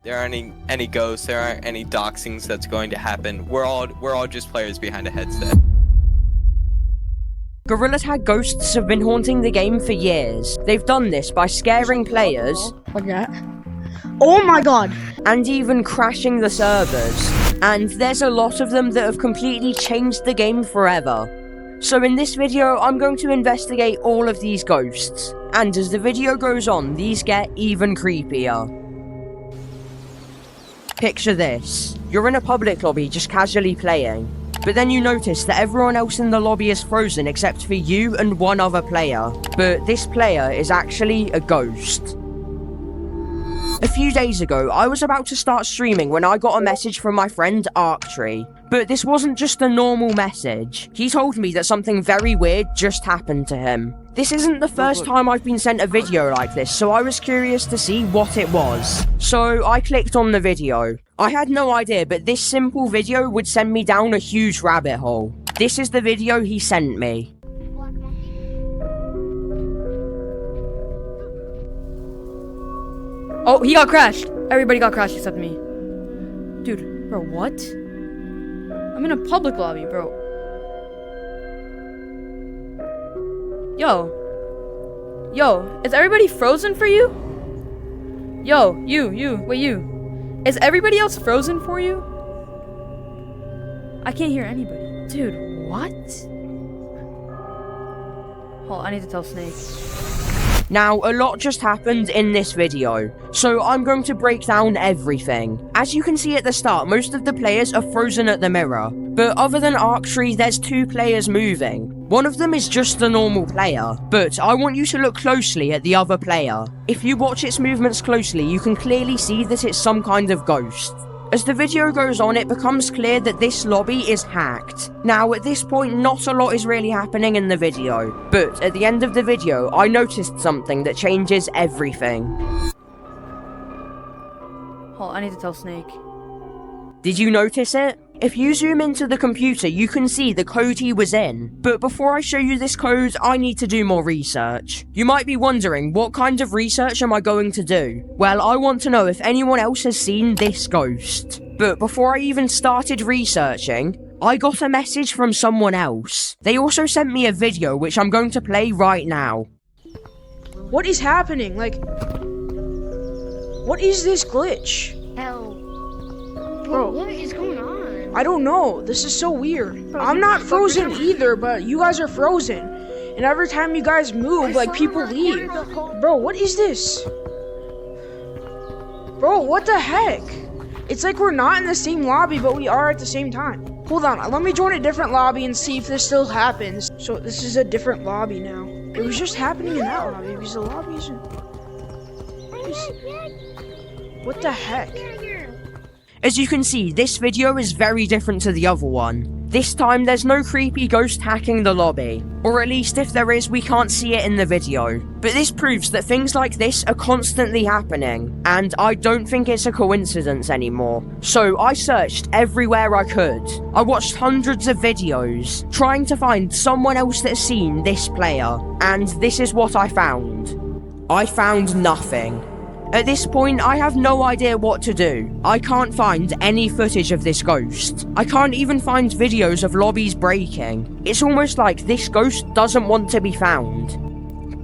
There aren't any ghosts, there aren't any doxings that's going to happen. We're all just players behind a headset. Gorilla Tag ghosts have been haunting the game for years. They've done this by scaring players. Like that. Oh my god! And even crashing the servers. And there's a lot of them that have completely changed the game forever. So in this video, I'm going to investigate all of these ghosts. And as the video goes on, these get even creepier. Picture this. You're in a public lobby just casually playing. But then you notice that everyone else in the lobby is frozen except for you and one other player. But this player is actually a ghost. A few days ago, I was about to start streaming when I got a message from my friend Arctree. But this wasn't just a normal message. He told me that something very weird just happened to him. This isn't the first time I've been sent a video like this, so I was curious to see what it was. So I clicked on the video. I had no idea, but this simple video would send me down a huge rabbit hole. This is the video he sent me. Oh, he got crashed! Everybody got crashed except me. Dude, bro, what? I'm in a public lobby, bro. Yo, is everybody frozen for you? Yo, you. Is everybody else frozen for you? I can't hear anybody. Dude, what? Hold on, I need to tell Snake. Now, a lot just happened in this video, so I'm going to break down everything. As you can see at the start, most of the players are frozen at the mirror, but other than Arctree, there's two players moving. One of them is just a normal player, but I want you to look closely at the other player. If you watch its movements closely, you can clearly see that it's some kind of ghost. As the video goes on, it becomes clear that this lobby is hacked. Now, at this point, not a lot is really happening in the video, but at the end of the video, I noticed something that changes everything. Hold on, I need to tell Snake. Did you notice it? If you zoom into the computer, you can see the code he was in. But before I show you this code, I need to do more research. You might be wondering, what kind of research am I going to do? Well, I want to know if anyone else has seen this ghost. But before I even started researching, I got a message from someone else. They also sent me a video, which I'm going to play right now. What is happening? Like, what is this glitch? Hell. Bro, What is going on? I don't know. This is so weird. I'm not frozen either, but you guys are frozen. And every time you guys move, like, people leave. Bro, what is this? Bro, what the heck? It's like we're not in the same lobby, but we are at the same time. Hold on, let me join a different lobby and see if this still happens. So this is a different lobby now. It was just happening in that lobby because the lobby isn't... What the heck? As you can see, this video is very different to the other one. This time, there's no creepy ghost hacking the lobby. Or at least if there is, we can't see it in the video. But this proves that things like this are constantly happening. And I don't think it's a coincidence anymore. So I searched everywhere I could. I watched hundreds of videos, trying to find someone else that's seen this player. And this is what I found. I found nothing. At this point, I have no idea what to do. I can't find any footage of this ghost. I can't even find videos of lobbies breaking. It's almost like this ghost doesn't want to be found.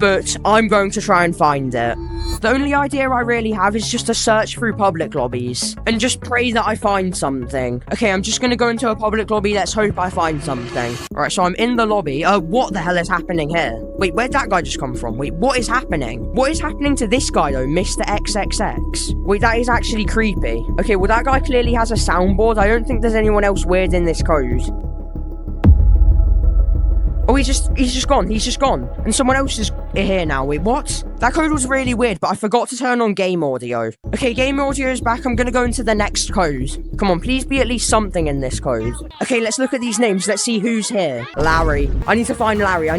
But I'm going to try and find it. The only idea I really have is just to search through public lobbies and just pray that I find something. Okay, I'm just gonna go into a public lobby. Let's hope I find something. Alright, so I'm in the lobby. What the hell is happening here? Wait, where'd that guy just come from? Wait, what is happening? What is happening to this guy though, Mr. XXX? Wait, that is actually creepy. Okay, well that guy clearly has a soundboard. I don't think there's anyone else weird in this code. Oh, he's just gone. And someone else is here now. Wait, what? That code was really weird, but I forgot to turn on game audio. Okay, game audio is back. I'm gonna go into the next code. Come on, please be at least something in this code. Okay, let's look at these names. Let's see who's here. Larry. I need to find Larry.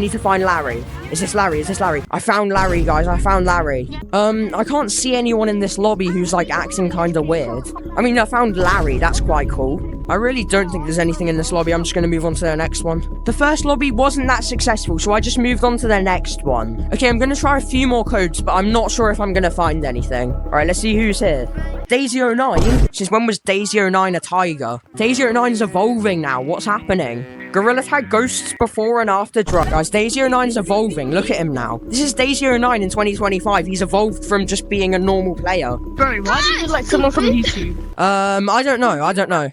Is this Larry? I found Larry, guys. I found Larry. I can't see anyone in this lobby who's, like, acting kinda weird. I mean, I found Larry. That's quite cool. I really don't think there's anything in this lobby. I'm just gonna move on to the next one. The first lobby wasn't that successful, so I just moved on to the next one. Okay, I'm gonna try a few more codes, but I'm not sure if I'm gonna find anything. Alright, let's see who's here. Daisy09? Since when was Daisy09 a tiger? Daisy09 is evolving now. What's happening? Gorilla Tag ghosts before and after drop. Guys, Daisy09 is evolving. Look at him now. This is Daisy09 in 2025. He's evolved from just being a normal player. Bro, why did you like someone from YouTube? I don't know. I don't know.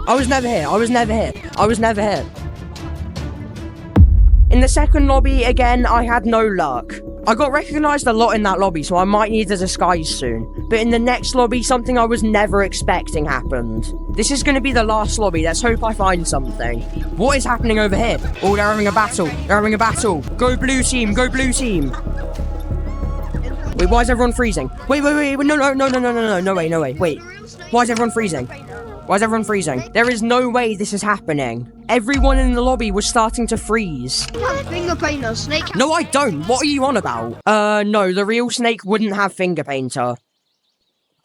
I was never here. In the second lobby, again, I had no luck. I got recognized a lot in that lobby, so I might need a disguise soon. But in the next lobby, something I was never expecting happened. This is going to be the last lobby. Let's hope I find something. What is happening over here? Oh, they're having a battle. Go blue team. Wait, why is everyone freezing? Wait, no, way. Wait, why is everyone freezing? There is no way this is happening. Everyone in the lobby was starting to freeze. Finger painter, Snake. No, I don't. What are you on about? No, the real Snake wouldn't have Finger Painter.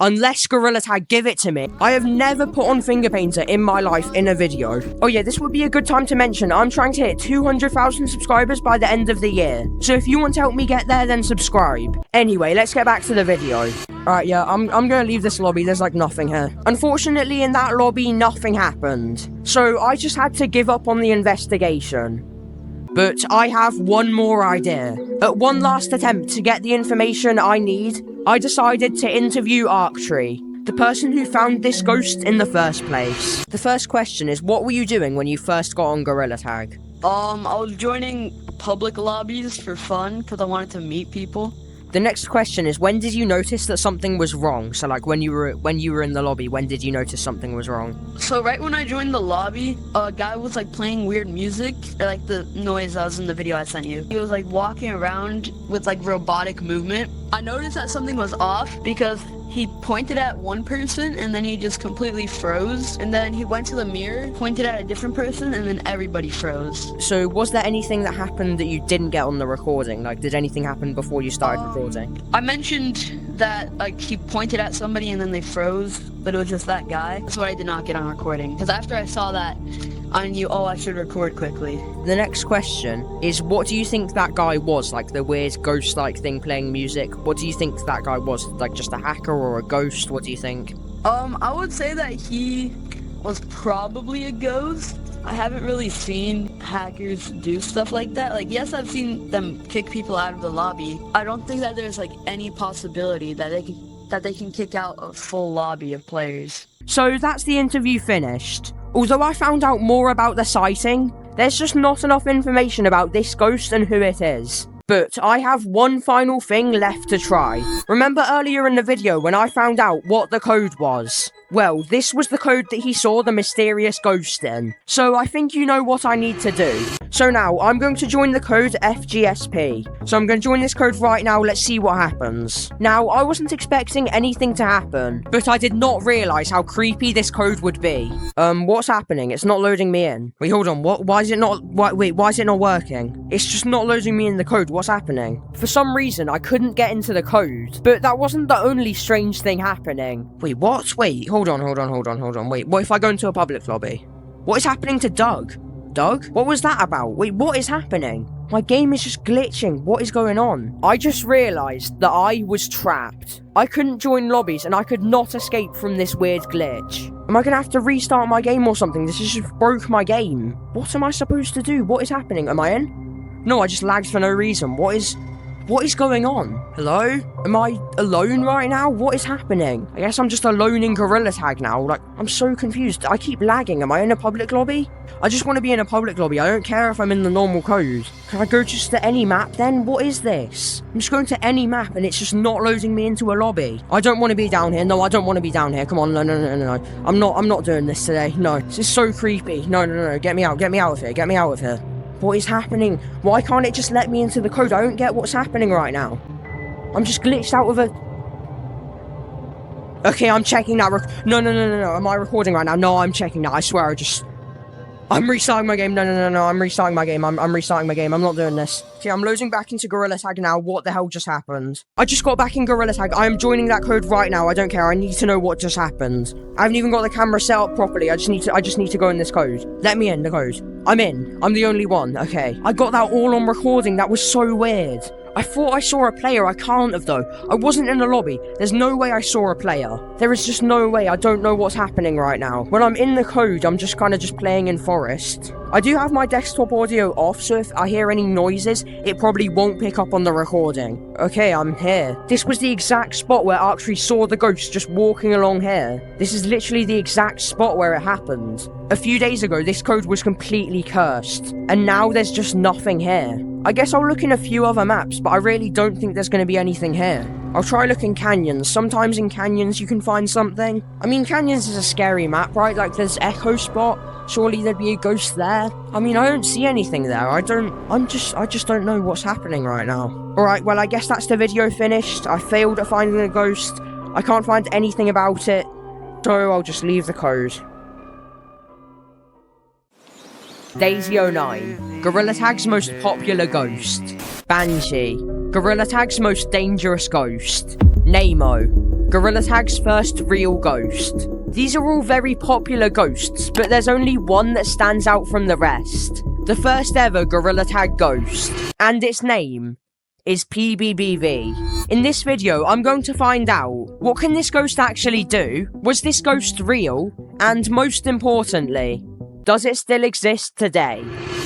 Unless Gorilla Tag give it to me. I have never put on Finger Painter in my life in a video. Oh yeah, this would be a good time to mention, I'm trying to hit 200,000 subscribers by the end of the year. So if you want to help me get there, then subscribe. Anyway, let's get back to the video. Alright, yeah, I'm gonna leave this lobby. There's like nothing here. Unfortunately, in that lobby, nothing happened. So I just had to give up on the investigation. But I have one more idea. At one last attempt to get the information I need, I decided to interview Arctree, the person who found this ghost in the first place. The first question is, what were you doing when you first got on Gorilla Tag? I was joining public lobbies for fun because I wanted to meet people. The next question is, when did you notice that something was wrong? So like when you were in the lobby, when did you notice something was wrong? So right when I joined the lobby, a guy was like playing weird music, or like the noise that was in the video I sent you. He was like walking around with like robotic movement. I noticed that something was off because he pointed at one person and then he just completely froze. And then he went to the mirror, pointed at a different person, and then everybody froze. So was there anything that happened that you didn't get on the recording? Like, did anything happen before you started recording? I mentioned that like he pointed at somebody and then they froze, but it was just that guy. That's what I did not get on recording. Because after I saw that, I knew, oh, I should record quickly. The next question is, what do you think that guy was? Like the weird ghost-like thing playing music? What do you think that guy was? Like just a hacker or a ghost? What do you think? I would say that he was probably a ghost. I haven't really seen hackers do stuff like that. Like, yes, I've seen them kick people out of the lobby. I don't think that there's like any possibility that they can kick out a full lobby of players. So that's the interview finished. Although I found out more about the sighting, there's just not enough information about this ghost and who it is. But I have one final thing left to try. Remember earlier in the video when I found out what the code was? Well, this was the code that he saw the mysterious ghost in. So I think you know what I need to do. So now, I'm going to join the code FGSP. So I'm going to join this code right now, let's see what happens. Now, I wasn't expecting anything to happen, but I did not realise how creepy this code would be. What's happening? It's not loading me in. Wait, hold on, why is it not working? It's just not loading me in the code, what's happening? For some reason, I couldn't get into the code, but that wasn't the only strange thing happening. Wait, what? Wait, hold on. Wait, what if I go into a public lobby? What is happening to Doug? Doug? What was that about? Wait, what is happening? My game is just glitching. What is going on? I just realised that I was trapped. I couldn't join lobbies and I could not escape from this weird glitch. Am I gonna have to restart my game or something? This has just broke my game. What am I supposed to do? What is happening? Am I in? No, I just lagged for no reason. What is going on? Hello? Am I alone right now? What is happening? I guess I'm just alone in Gorilla Tag now. Like, I'm so confused. I keep lagging. Am I in a public lobby? I just want to be in a public lobby. I don't care if I'm in the normal code. Can I go just to any map then? What is this? I'm just going to any map and it's just not loading me into a lobby. I don't want to be down here. No, I don't want to be down here. Come on. No. I'm not doing this today. No. This is so creepy. No. Get me out of here. Get me out of here. What is happening? Why can't it just let me into the code? I don't get what's happening right now. I'm just glitched out of a... Okay, I'm checking that. No. Am I recording right now? No, I'm checking that. I swear I'm restarting my game. No. I'm restarting my game. I'm restarting my game. I'm not doing this. Okay, I'm loading back into Gorilla Tag now. What the hell just happened? I just got back in Gorilla Tag. I am joining that code right now. I don't care. I need to know what just happened. I haven't even got the camera set up properly. I just need to go in this code. Let me in the code. I'm in. I'm the only one. Okay. I got that all on recording. That was so weird. I thought I saw a player, I can't have though. I wasn't in the lobby. There's no way I saw a player. There is just no way. I don't know what's happening right now. When I'm in the code, I'm just kind of just playing in Forest. I do have my desktop audio off, so if I hear any noises, it probably won't pick up on the recording. Okay, I'm here. This was the exact spot where Archery saw the ghost just walking along here. This is literally the exact spot where it happened. A few days ago, this code was completely cursed, and now there's just nothing here. I guess I'll look in a few other maps, but I really don't think there's going to be anything here. I'll try looking canyons. Sometimes in canyons you can find something. I mean, canyons is a scary map, right? Like there's Echo Spot. Surely there'd be a ghost there. I mean, I don't see anything there. I just don't know what's happening right now. Alright, well I guess that's the video finished. I failed at finding a ghost. I can't find anything about it. So I'll just leave the code. Daisy09, Gorilla Tag's most popular ghost. Banshee, Gorilla Tag's most dangerous ghost. Nemo, Gorilla Tag's first real ghost. These are all very popular ghosts, but there's only one that stands out from the rest. The first ever Gorilla Tag ghost, and its name is PBBV. In this video, I'm going to find out, what can this ghost actually do? Was this ghost real? And most importantly, does it still exist today?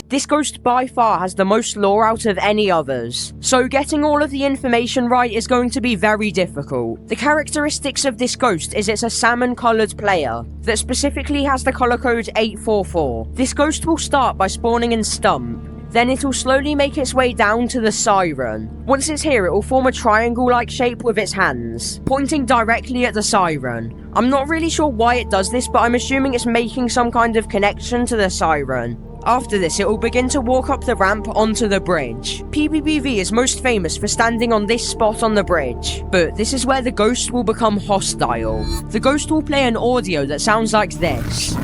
This ghost by far has the most lore out of any others, so getting all of the information right is going to be very difficult. The characteristics of this ghost is it's a salmon coloured player that specifically has the colour code 844. This ghost will start by spawning in Stump, then it will slowly make its way down to the Siren. Once it's here, it will form a triangle-like shape with its hands, pointing directly at the Siren. I'm not really sure why it does this, but I'm assuming it's making some kind of connection to the Siren. After this, it will begin to walk up the ramp onto the bridge. PBBV is most famous for standing on this spot on the bridge, but this is where the ghost will become hostile. The ghost will play an audio that sounds like this.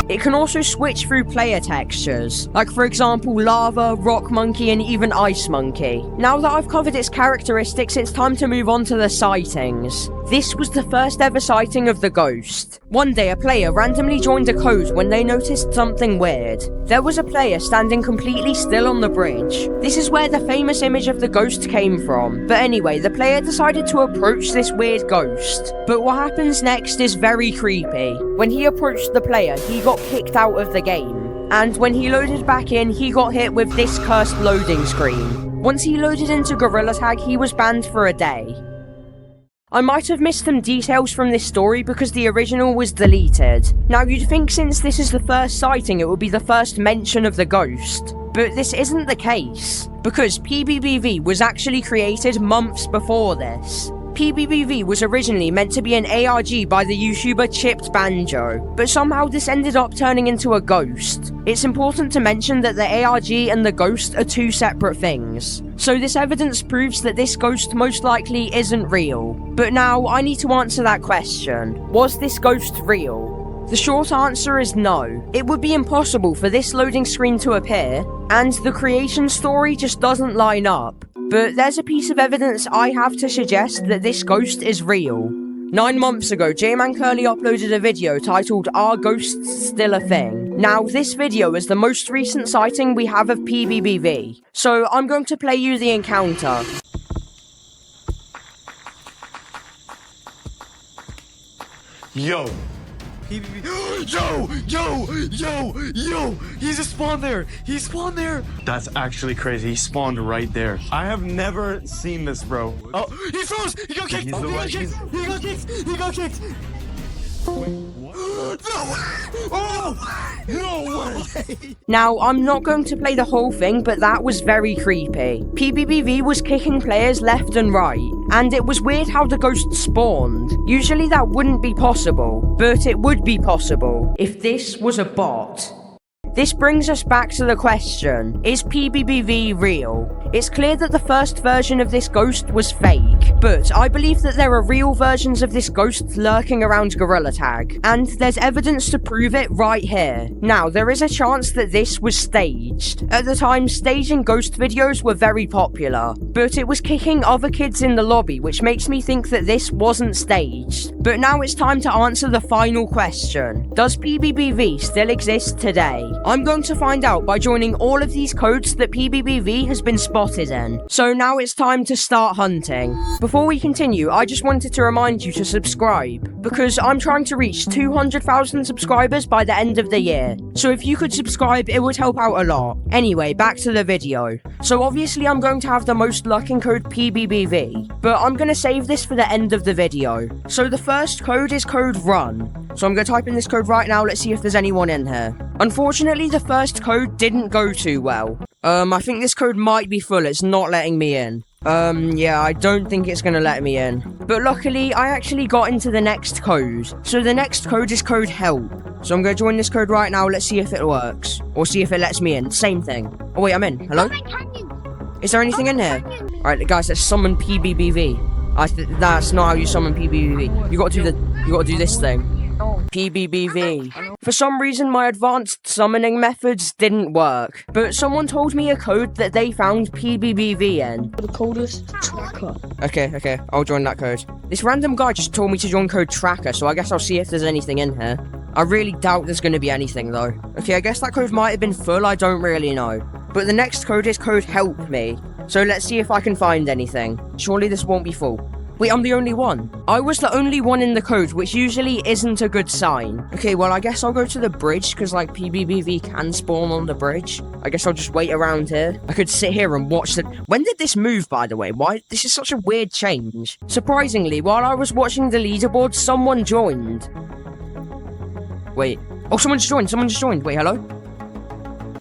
It can also switch through player textures, like for example Lava, Rock Monkey, and even Ice Monkey. Now that I've covered its characteristics, it's time to move on to the sightings. This was the first ever sighting of the ghost. One day a player randomly joined a code when they noticed something weird. There was a player standing completely still on the bridge. This is where the famous image of the ghost came from. But anyway, the player decided to approach this weird ghost. But what happens next is very creepy. When he approached the player, he got kicked out of the game. And when he loaded back in, he got hit with this cursed loading screen. Once he loaded into Gorilla Tag, he was banned for a day. I might have missed some details from this story because the original was deleted. Now you'd think since this is the first sighting it would be the first mention of the ghost, but this isn't the case, because PBBV was actually created months before this. PBBV was originally meant to be an ARG by the YouTuber Chipped Banjo, but somehow this ended up turning into a ghost. It's important to mention that the ARG and the ghost are two separate things, so this evidence proves that this ghost most likely isn't real. But now, I need to answer that question. Was this ghost real? The short answer is no. It would be impossible for this loading screen to appear, and the creation story just doesn't line up. But there's a piece of evidence I have to suggest that this ghost is real. 9 months ago, J-Man Curly uploaded a video titled "Are Ghosts Still a Thing?" Now, this video is the most recent sighting we have of PBBV, so I'm going to play you the encounter. Yo! Yo! He just spawned there! He spawned there! That's actually crazy. He spawned right there. I have never seen this, bro. Oh, he froze! He got kicked! He got kicked! He got kicked! No way! Oh! No way! Now, I'm not going to play the whole thing, but that was very creepy. PBBV was kicking players left and right, and it was weird how the ghost spawned. Usually that wouldn't be possible, but it would be possible if this was a bot. This brings us back to the question, is PBBV real? It's clear that the first version of this ghost was fake, but I believe that there are real versions of this ghost lurking around Gorilla Tag, and there's evidence to prove it right here. Now, there is a chance that this was staged. At the time, staging ghost videos were very popular, but it was kicking other kids in the lobby, which makes me think that this wasn't staged. But now it's time to answer the final question. Does PBBV still exist today? I'm going to find out by joining all of these codes that PBBV has been spotted in. So now it's time to start hunting. Before we continue, I just wanted to remind you to subscribe, because I'm trying to reach 200,000 subscribers by the end of the year. So if you could subscribe, it would help out a lot. Anyway, back to the video. So obviously I'm going to have the most luck in code PBBV, but I'm going to save this for the end of the video. So the first code is code RUN. So I'm going to type in this code right now, let's see if there's anyone in here. Unfortunately, the first code didn't go too well. I think this code might be full, it's not letting me in. Yeah, I don't think it's gonna let me in. But luckily, I actually got into the next code. So the next code is code HELP. So I'm gonna join this code right now, let's see if it works. Or see if it lets me in, same thing. Oh wait, I'm in, hello? Is there anything in here? Alright guys, let's summon PBBV. That's not how you summon PBBV. You gotta do this thing. PBBV. For some reason, my advanced summoning methods didn't work, but someone told me a code that they found PBBV in. The coldest tracker. Okay, I'll join that code. This random guy just told me to join code tracker, so I guess I'll see if there's anything in here. I really doubt there's gonna be anything though. Okay, I guess that code might have been full, I don't really know. But the next code is code help me. So let's see if I can find anything. Surely this won't be full. Wait, I'm the only one. I was the only one in the code, which usually isn't a good sign. Okay, well, I guess I'll go to the bridge, because, like, PBBV can spawn on the bridge. I guess I'll just wait around here. I could sit here and watch the... When did this move, by the way? Why? This is such a weird change. Surprisingly, while I was watching the leaderboard, someone joined. Wait. Oh, someone just joined. Wait, hello?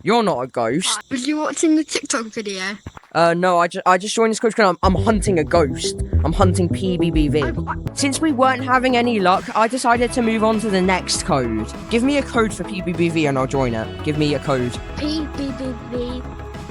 You're not a ghost. Was you watching the TikTok video? No, I just joined this code because I'm hunting a ghost. I'm hunting PBBV. Since we weren't having any luck, I decided to move on to the next code. Give me a code for PBBV and I'll join it. Give me a code. PBBV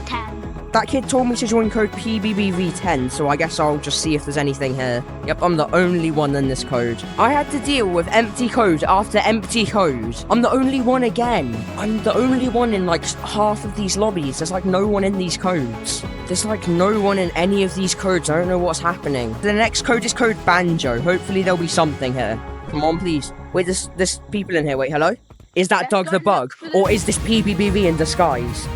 10. That kid told me to join code PBBV10, so I guess I'll just see if there's anything here. Yep, I'm the only one in this code. I had to deal with empty code after empty code. I'm the only one again. I'm the only one in like half of these lobbies. There's like no one in these codes. There's like no one in any of these codes. I don't know what's happening. The next code is code Banjo. Hopefully there'll be something here. Come on, please. Wait, there's people in here. Wait, hello? Is that Doug the Bug? Or is this PBBV in disguise?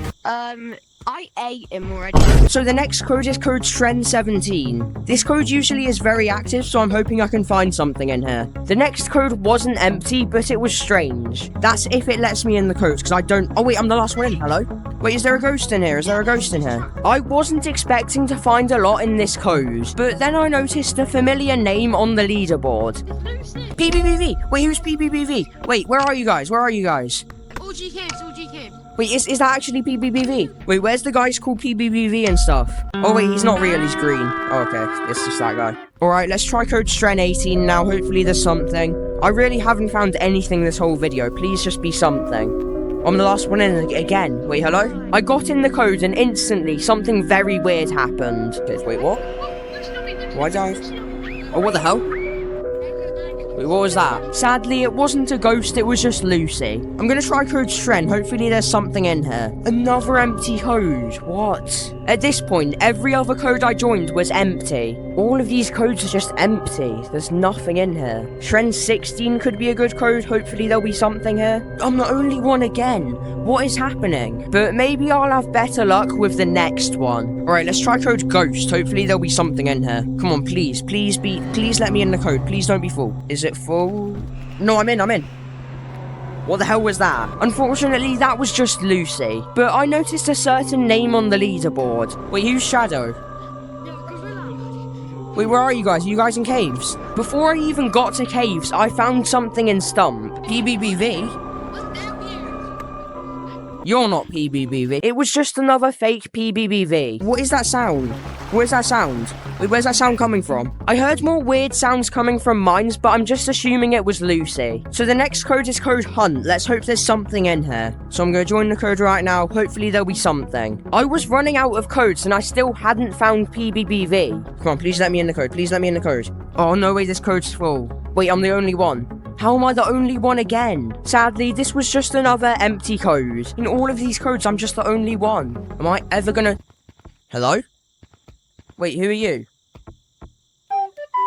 I ate him already. So the next code is code Tren17. This code usually is very active, so I'm hoping I can find something in here. The next code wasn't empty, but it was strange. That's if it lets me in the codes, because I don't... Oh wait, I'm the last one in. Hello? Wait, is there a ghost in here? I wasn't expecting to find a lot in this code, but then I noticed a familiar name on the leaderboard. PBBV! Wait, who's PBBV? Wait, where are you guys? OG Kids. Wait, is that actually PBBV? Wait, where's the guys called PBBV and stuff? Oh wait, he's not real, he's green. Oh, okay, it's just that guy. Alright, let's try code Stren18 now, hopefully there's something. I really haven't found anything this whole video, please just be something. I'm the last one in again. Wait, hello? I got in the code and instantly something very weird happened. Okay, wait, what? Why did I... Oh, what the hell? Wait, what was that? Sadly, it wasn't a ghost, it was just Lucy. I'm gonna try code Stren, hopefully there's something in here. Another empty code, what? At this point, every other code I joined was empty. All of these codes are just empty, there's nothing in here. Tren16 could be a good code, hopefully there'll be something here. I'm the only one again. What is happening? But maybe I'll have better luck with the next one. Alright, let's try code Ghost, hopefully there'll be something in here. Come on, please let me in the code, please don't be full. Is it full? No, I'm in. What the hell was that? Unfortunately, that was just Lucy. But I noticed a certain name on the leaderboard. Wait, who's Shadow? Wait, where are you guys? Are you guys in caves? Before I even got to caves, I found something in Stump. PBBV? You're not PBBV. It was just another fake PBBV. What is that sound? Where's that sound? Wait, where's that sound coming from? I heard more weird sounds coming from mines, but I'm just assuming it was Lucy. So the next code is code Hunt. Let's hope there's something in here. So I'm going to join the code right now. Hopefully there'll be something. I was running out of codes and I still hadn't found PBBV. Come on, please let me in the code. Oh, no way, this code's full. Wait, I'm the only one. How am I the only one again? Sadly, this was just another empty code. In all of these codes, I'm just the only one. Am I ever gonna... Hello? Wait, who are you?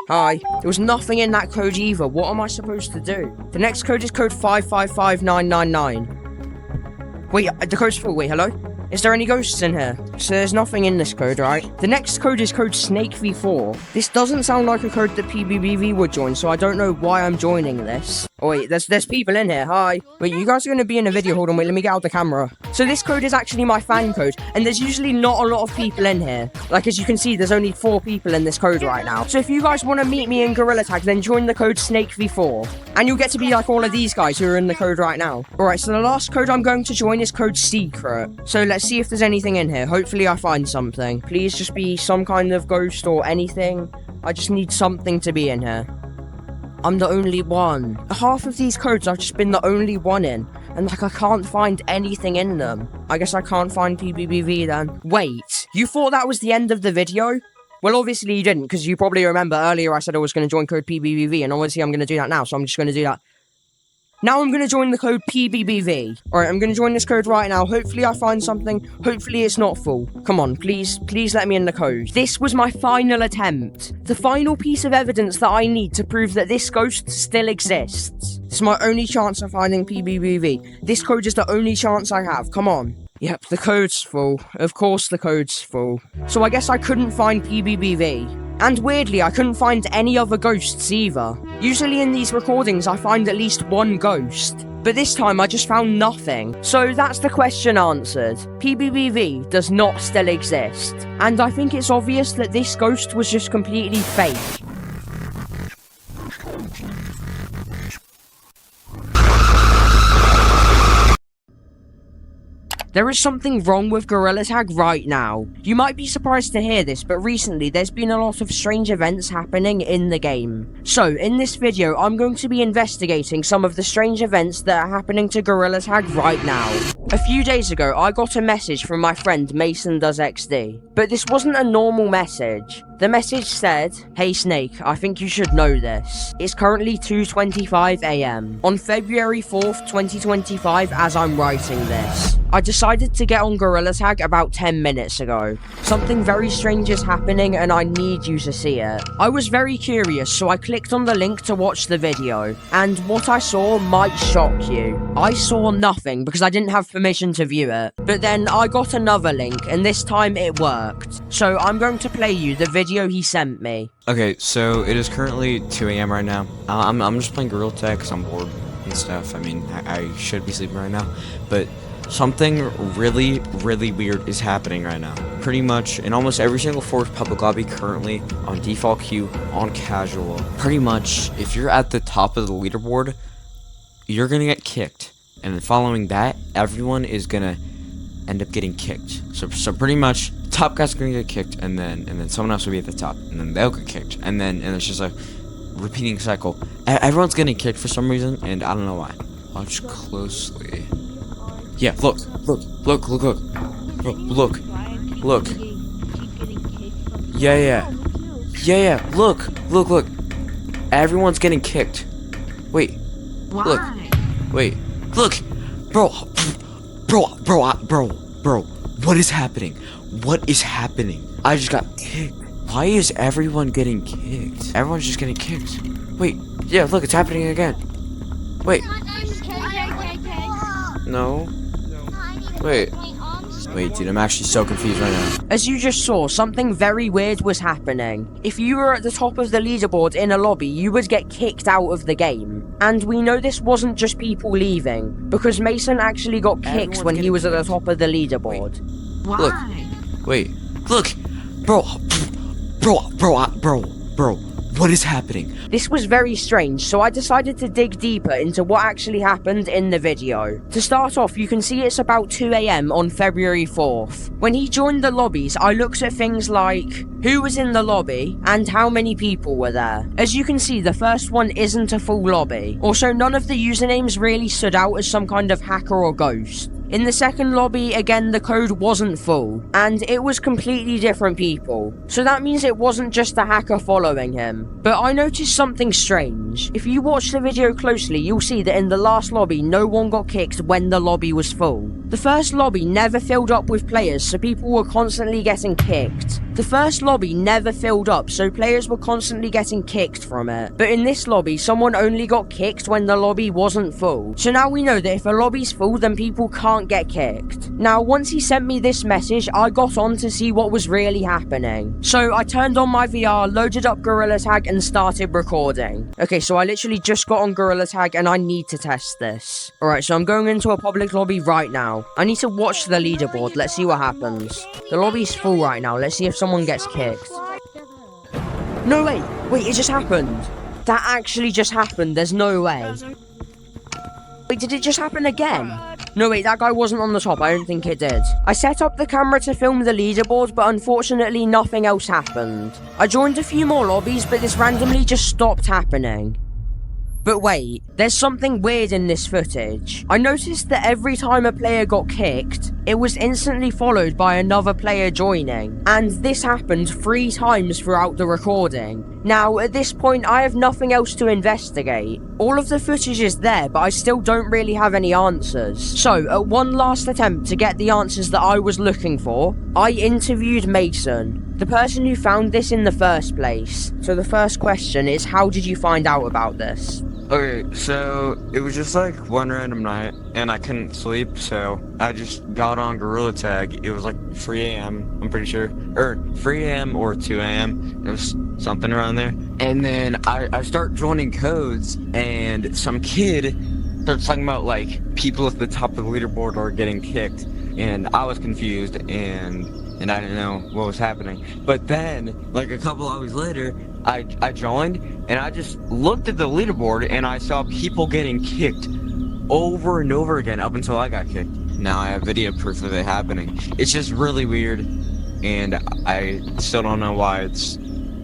Hi. There was nothing in that code either. What am I supposed to do? The next code is code 555999. Wait, the code's full. Wait, hello? Is there any ghosts in here? So there's nothing in this code, right? The next code is code SnakeV4. This doesn't sound like a code that PBBV would join, so I don't know why I'm joining this. Oh wait, there's people in here, hi. Wait, you guys are gonna be in a video, hold on, wait, let me get out the camera. So this code is actually my fan code, and there's usually not a lot of people in here. Like, as you can see, there's only 4 people in this code right now. So if you guys want to meet me in Gorilla Tag, then join the code SnakeV4. And you'll get to be like all of these guys who are in the code right now. Alright, so the last code I'm going to join is code Secret. So let's see if there's anything in here. Hopefully I find something. Please just be some kind of ghost or anything. I just need something to be in here. I'm the only one. Half of these codes I've just been the only one in. And like I can't find anything in them. I guess I can't find PBBV then. Wait, you thought that was the end of the video? Well, obviously you didn't, because you probably remember earlier I said I was going to join code PBBV, and obviously I'm going to do that now, so I'm just going to do that. Now I'm going to join the code PBBV. Alright, I'm going to join this code right now. Hopefully I find something. Hopefully it's not full. Come on, please let me in the code. This was my final attempt. The final piece of evidence that I need to prove that this ghost still exists. It's my only chance of finding PBBV. This code is the only chance I have. Come on. Yep, the code's full. Of course the code's full. So I guess I couldn't find PBBV. And weirdly, I couldn't find any other ghosts either. Usually in these recordings, I find at least one ghost. But this time, I just found nothing. So that's the question answered. PBBV does not still exist. And I think it's obvious that this ghost was just completely fake. There is something wrong with Gorilla Tag right now. You might be surprised to hear this, but recently there's been a lot of strange events happening in the game. So, in this video, I'm going to be investigating some of the strange events that are happening to Gorilla Tag right now. A few days ago, I got a message from my friend Mason Does XD, but this wasn't a normal message. The message said, "Hey Snake, I think you should know this. It's currently 2:25 AM on February 4th, 2025 as I'm writing this. I decided to get on Gorilla Tag about 10 minutes ago. Something very strange is happening and I need you to see it." I was very curious, so I clicked on the link to watch the video, and what I saw might shock you. I saw nothing because I didn't have permission to view it, but then I got another link and this time it worked. So I'm going to play you the video he sent me. Okay, so it is currently 2 AM right now. I'm just playing Gorilla Tag because I'm bored and stuff. I mean, I should be sleeping right now, but something really weird is happening right now. Pretty much in almost every single Forest public lobby currently on default queue, on casual. Pretty much, if you're at the top of the leaderboard, you're gonna get kicked. And then following that, everyone is gonna end up getting kicked. So pretty much, top guy's gonna get kicked, and then someone else will be at the top, and then they'll get kicked, and it's just a repeating cycle. Everyone's getting kicked for some reason, and I don't know why. Watch closely. Yeah, look. Bro, look. Yeah. Look. Everyone's getting kicked. Wait. Why? Look. Wait. Look. Bro. What is happening? I just got kicked. Why is everyone getting kicked? Everyone's just getting kicked. Wait. Yeah, look, it's happening again. Wait. No. Wait, dude, I'm actually so confused right now. As you just saw, something very weird was happening. If you were at the top of the leaderboard in a lobby, you would get kicked out of the game. And we know this wasn't just people leaving, because Mason actually got kicked when he was at the top of the leaderboard. Look. Wait. Look. Bro. What is happening? This was very strange, so I decided to dig deeper into what actually happened in the video. To start off, you can see it's about 2 AM on February 4th. When he joined the lobbies, I looked at things like who was in the lobby and how many people were there. As you can see, the first one isn't a full lobby. Also, none of the usernames really stood out as some kind of hacker or ghost. In the second lobby, again, the code wasn't full, and it was completely different people. So that means it wasn't just the hacker following him. But I noticed something strange. If you watch the video closely, you'll see that in the last lobby, no one got kicked when the lobby was full. The first lobby never filled up with players, so people were constantly getting kicked. The first lobby never filled up, so players were constantly getting kicked from it. But in this lobby, someone only got kicked when the lobby wasn't full. So now we know that if a lobby's full, then people can't get kicked. Now, once he sent me this message, I got on to see what was really happening. So I turned on my VR, loaded up Gorilla Tag, and started recording. Okay, so I literally just got on Gorilla Tag, and I need to test this. Alright, so I'm going into a public lobby right now. I need to watch the leaderboard. Let's see what happens. The lobby's full right now. Let's see if someone gets kicked. No, wait, it just happened. That actually just happened. There's no way. Wait, did it just happen again? No, wait, that guy wasn't on the top. I don't think it did. I set up the camera to film the leaderboard, but unfortunately nothing else happened. I joined a few more lobbies, but this randomly just stopped happening. But wait, there's something weird in this footage. I noticed that every time a player got kicked, it was instantly followed by another player joining. And this happened 3 times throughout the recording. Now, at this point, I have nothing else to investigate. All of the footage is there, but I still don't really have any answers. So, at one last attempt to get the answers that I was looking for, I interviewed Mason, the person who found this in the first place. So the first question is, how did you find out about this? Okay, so it was just like one random night, and I couldn't sleep, so I just got on Gorilla Tag. It was like 3 a.m., I'm pretty sure. Or 3 a.m. or 2 a.m. It was something around there. And then I start joining codes, and some kid starts talking about like people at the top of the leaderboard are getting kicked. And I was confused, and I didn't know what was happening. But then, like a couple hours later, I joined, and I just looked at the leaderboard, and I saw people getting kicked over and over again up until I got kicked. Now I have video proof of it happening. It's just really weird, and I still don't know why it's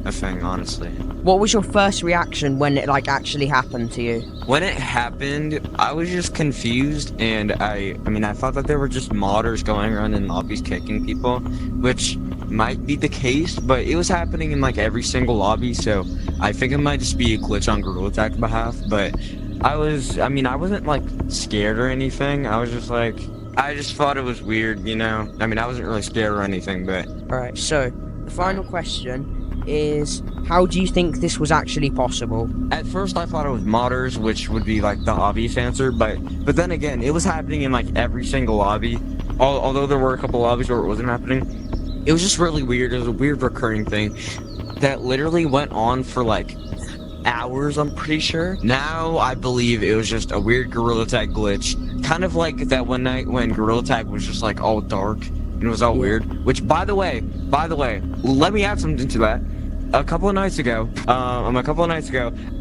a thing, honestly. What was your first reaction when it like actually happened to you? When it happened, I was just confused, and I mean, I thought that there were just modders going around in lobbies kicking people, which might be the case, but it was happening in like every single lobby, so I think it might just be a glitch on Gorilla Tag's behalf. But I wasn't like scared or anything. I was just like, I just thought it was weird, you know? I mean, I wasn't really scared or anything, but... Alright, so the final question is, how do you think this was actually possible? At first I thought it was modders, which would be like the obvious answer, but then again, it was happening in like every single lobby. Although there were a couple lobbies where it wasn't happening, it was just really weird. It was a weird recurring thing that literally went on for like hours, I'm pretty sure. Now I believe it was just a weird Gorilla Tag glitch, kind of like that one night when Gorilla Tag was just like all dark and it was all weird. Which, by the way, let me add something to that. A couple of nights ago,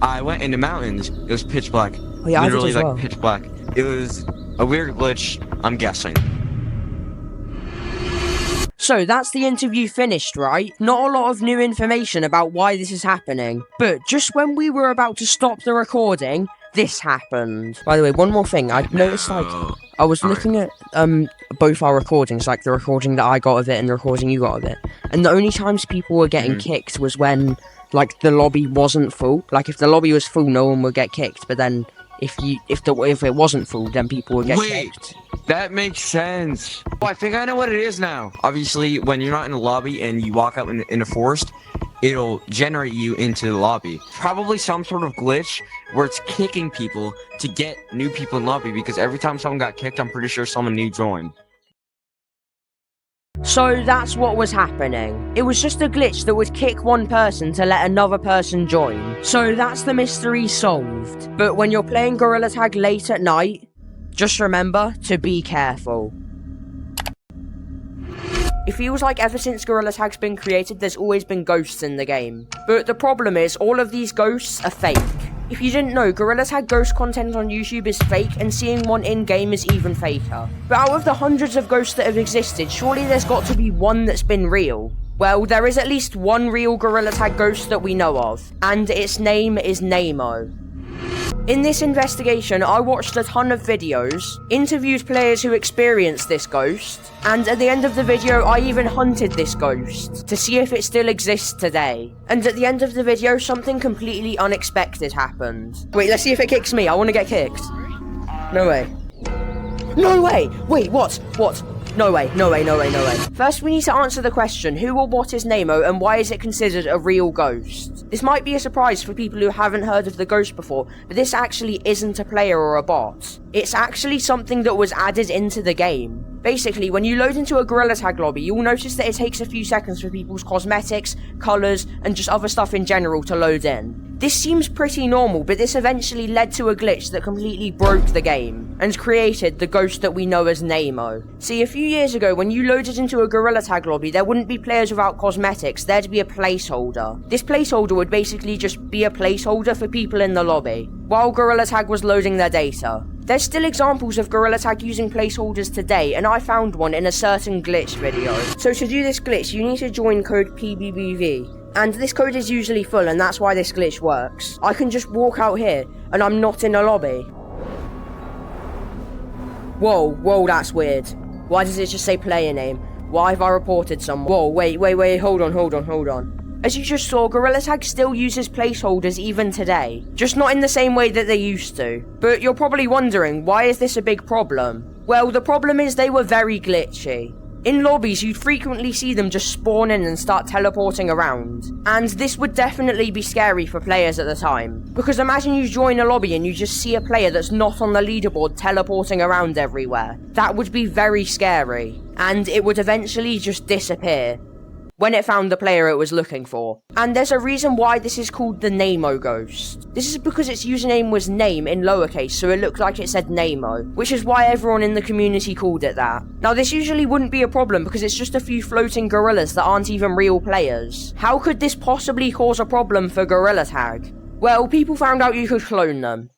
I went into mountains. It was pitch black. Oh yeah, literally I did as like well. pitch black. It was a weird glitch, I'm guessing. So that's the interview finished, right? Not a lot of new information about why this is happening. But just when we were about to stop the recording, this happened. By the way, one more thing. I noticed, like, I was looking at both our recordings, like the recording that I got of it and the recording you got of it. And the only times people were getting kicked was when, like, the lobby wasn't full. Like, if the lobby was full, no one would get kicked. But then, if it wasn't full, then people would get kicked. That makes sense. Oh, I think I know what it is now. Obviously, when you're not in a lobby and you walk out in a forest, it'll generate you into the lobby. Probably some sort of glitch where it's kicking people to get new people in lobby, because every time someone got kicked, I'm pretty sure someone new joined. So that's what was happening. It was just a glitch that would kick one person to let another person join. So that's the mystery solved. But when you're playing Gorilla Tag late at night, just remember to be careful. It feels like ever since Gorilla Tag's been created, there's always been ghosts in the game. But the problem is, all of these ghosts are fake. If you didn't know, Gorilla Tag ghost content on YouTube is fake, and seeing one in-game is even faker. But out of the hundreds of ghosts that have existed, surely there's got to be one that's been real. Well, there is at least one real Gorilla Tag ghost that we know of, and its name is Nemo. In this investigation, I watched a ton of videos, interviewed players who experienced this ghost, and at the end of the video, I even hunted this ghost to see if it still exists today. And at the end of the video, something completely unexpected happened. Wait, let's see if it kicks me. I want to get kicked. No way. No way! Wait, what? No way. First, we need to answer the question, who or what is Nemo and why is it considered a real ghost? This might be a surprise for people who haven't heard of the ghost before, but this actually isn't a player or a bot. It's actually something that was added into the game. Basically, when you load into a Gorilla Tag lobby, you'll notice that it takes a few seconds for people's cosmetics, colours, and just other stuff in general to load in. This seems pretty normal, but this eventually led to a glitch that completely broke the game, and created the ghost that we know as Nemo. See, a few years ago, when you loaded into a Gorilla Tag lobby, there wouldn't be players without cosmetics, there'd be a placeholder. This placeholder would basically just be a placeholder for people in the lobby, while Gorilla Tag was loading their data. There's still examples of Gorilla Tag using placeholders today, and I found one in a certain glitch video. So to do this glitch, you need to join code PBBV. And this code is usually full, and that's why this glitch works. I can just walk out here, and I'm not in a lobby. Whoa, that's weird. Why does it just say player name? Why have I reported someone? Whoa, wait, hold on. As you just saw, Gorilla Tag still uses placeholders even today, just not in the same way that they used to. But you're probably wondering, why is this a big problem? Well, the problem is they were very glitchy. In lobbies, you'd frequently see them just spawn in and start teleporting around. And this would definitely be scary for players at the time. Because imagine you join a lobby and you just see a player that's not on the leaderboard teleporting around everywhere. That would be very scary. And it would eventually just disappear when it found the player it was looking for. And there's a reason why this is called the Nemo Ghost. This is because its username was name in lowercase, so it looked like it said Nemo, which is why everyone in the community called it that. Now this usually wouldn't be a problem because it's just a few floating gorillas that aren't even real players. How could this possibly cause a problem for Gorilla Tag? Well, people found out you could clone them.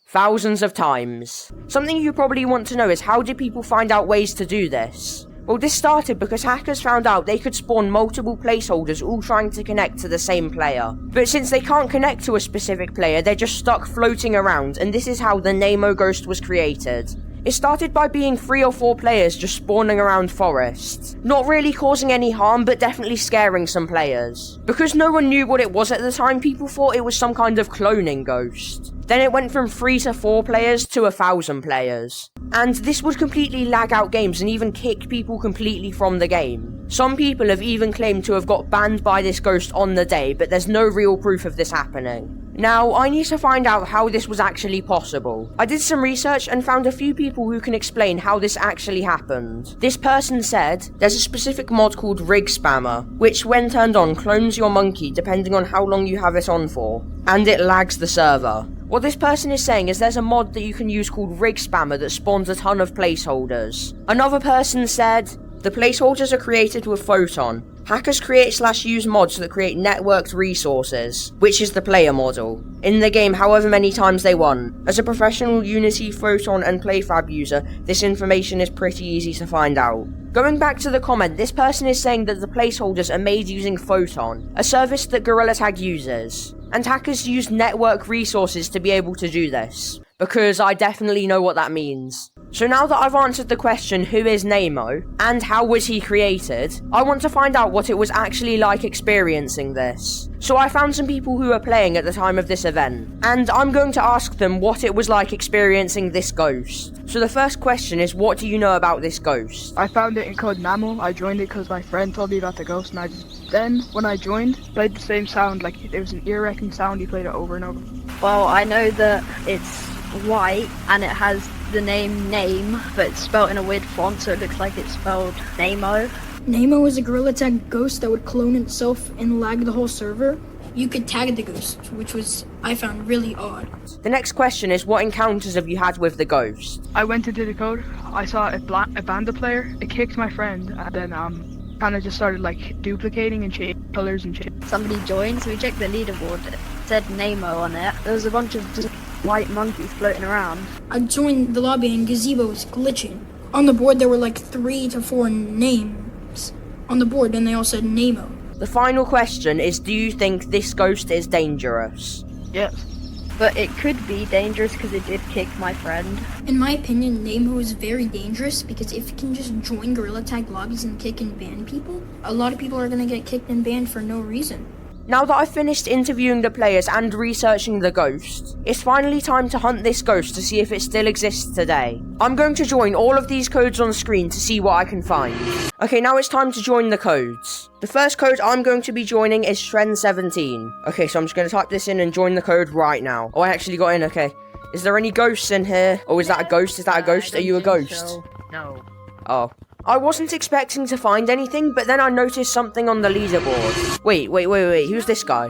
Thousands of times. Something you probably want to know is, how did people find out ways to do this? Well, this started because hackers found out they could spawn multiple placeholders all trying to connect to the same player. But since they can't connect to a specific player, they're just stuck floating around, and this is how the Nemo Ghost was created. It started by being 3 or 4 players just spawning around forests. Not really causing any harm, but definitely scaring some players. Because no one knew what it was at the time, people thought it was some kind of cloning ghost. Then it went from 3 to 4 players to 1,000 players. And this would completely lag out games and even kick people completely from the game. Some people have even claimed to have got banned by this ghost on the day, but there's no real proof of this happening. Now, I need to find out how this was actually possible. I did some research and found a few people who can explain how this actually happened. This person said, there's a specific mod called Rig Spammer, which when turned on clones your monkey depending on how long you have it on for, and it lags the server. What this person is saying is there's a mod that you can use called Rig Spammer that spawns a ton of placeholders. Another person said, the placeholders are created with Photon. Hackers create/use mods that create networked resources, which is the player model, in the game however many times they want. As a professional Unity, Photon and PlayFab user, this information is pretty easy to find out. Going back to the comment, this person is saying that the placeholders are made using Photon, a service that Gorilla Tag uses. And hackers use network resources to be able to do this, because I definitely know what that means. So now that I've answered the question, who is Nemo, and how was he created, I want to find out what it was actually like experiencing this. So I found some people who were playing at the time of this event, and I'm going to ask them what it was like experiencing this ghost. So the first question is, what do you know about this ghost? I found it in code Mammal. I joined it because my friend told me about the ghost, and then when I joined, played the same sound, like there was an ear-wrecking sound, he played it over and over. Well, I know that it's white and it has the name, but it's spelled in a weird font, so it looks like it's spelled Nemo. Nemo is a Gorilla Tag ghost that would clone itself and lag the whole server. You could tag the ghost, which I found really odd. The next question is, what encounters have you had with the ghost? I went into the code, I saw a Banda player, it kicked my friend, and then kind of just started like duplicating and changing colors and shit. Somebody joined, so we checked the leaderboard, it said Nemo on it. There was a bunch of just white monkeys floating around. I joined the lobby and Gazebo was glitching. On the board there were like 3 to 4 names on the board, and they all said Nemo. The final question is, do you think this ghost is dangerous? Yes. But it could be dangerous because it did kick my friend. In my opinion, Nemo is very dangerous because if it can just join Gorilla Tag lobbies and kick and ban people, a lot of people are going to get kicked and banned for no reason. Now that I've finished interviewing the players and researching the ghost, it's finally time to hunt this ghost to see if it still exists today. I'm going to join all of these codes on screen to see what I can find. Okay, now it's time to join the codes. The first code I'm going to be joining is Shren17. Okay, so I'm just going to type this in and join the code right now. Oh, I actually got in, okay. Is there any ghosts in here? Oh, is that a ghost? Is that a ghost? Are you a ghost? No. Oh. I wasn't expecting to find anything, but then I noticed something on the leaderboard. Wait. Who's this guy?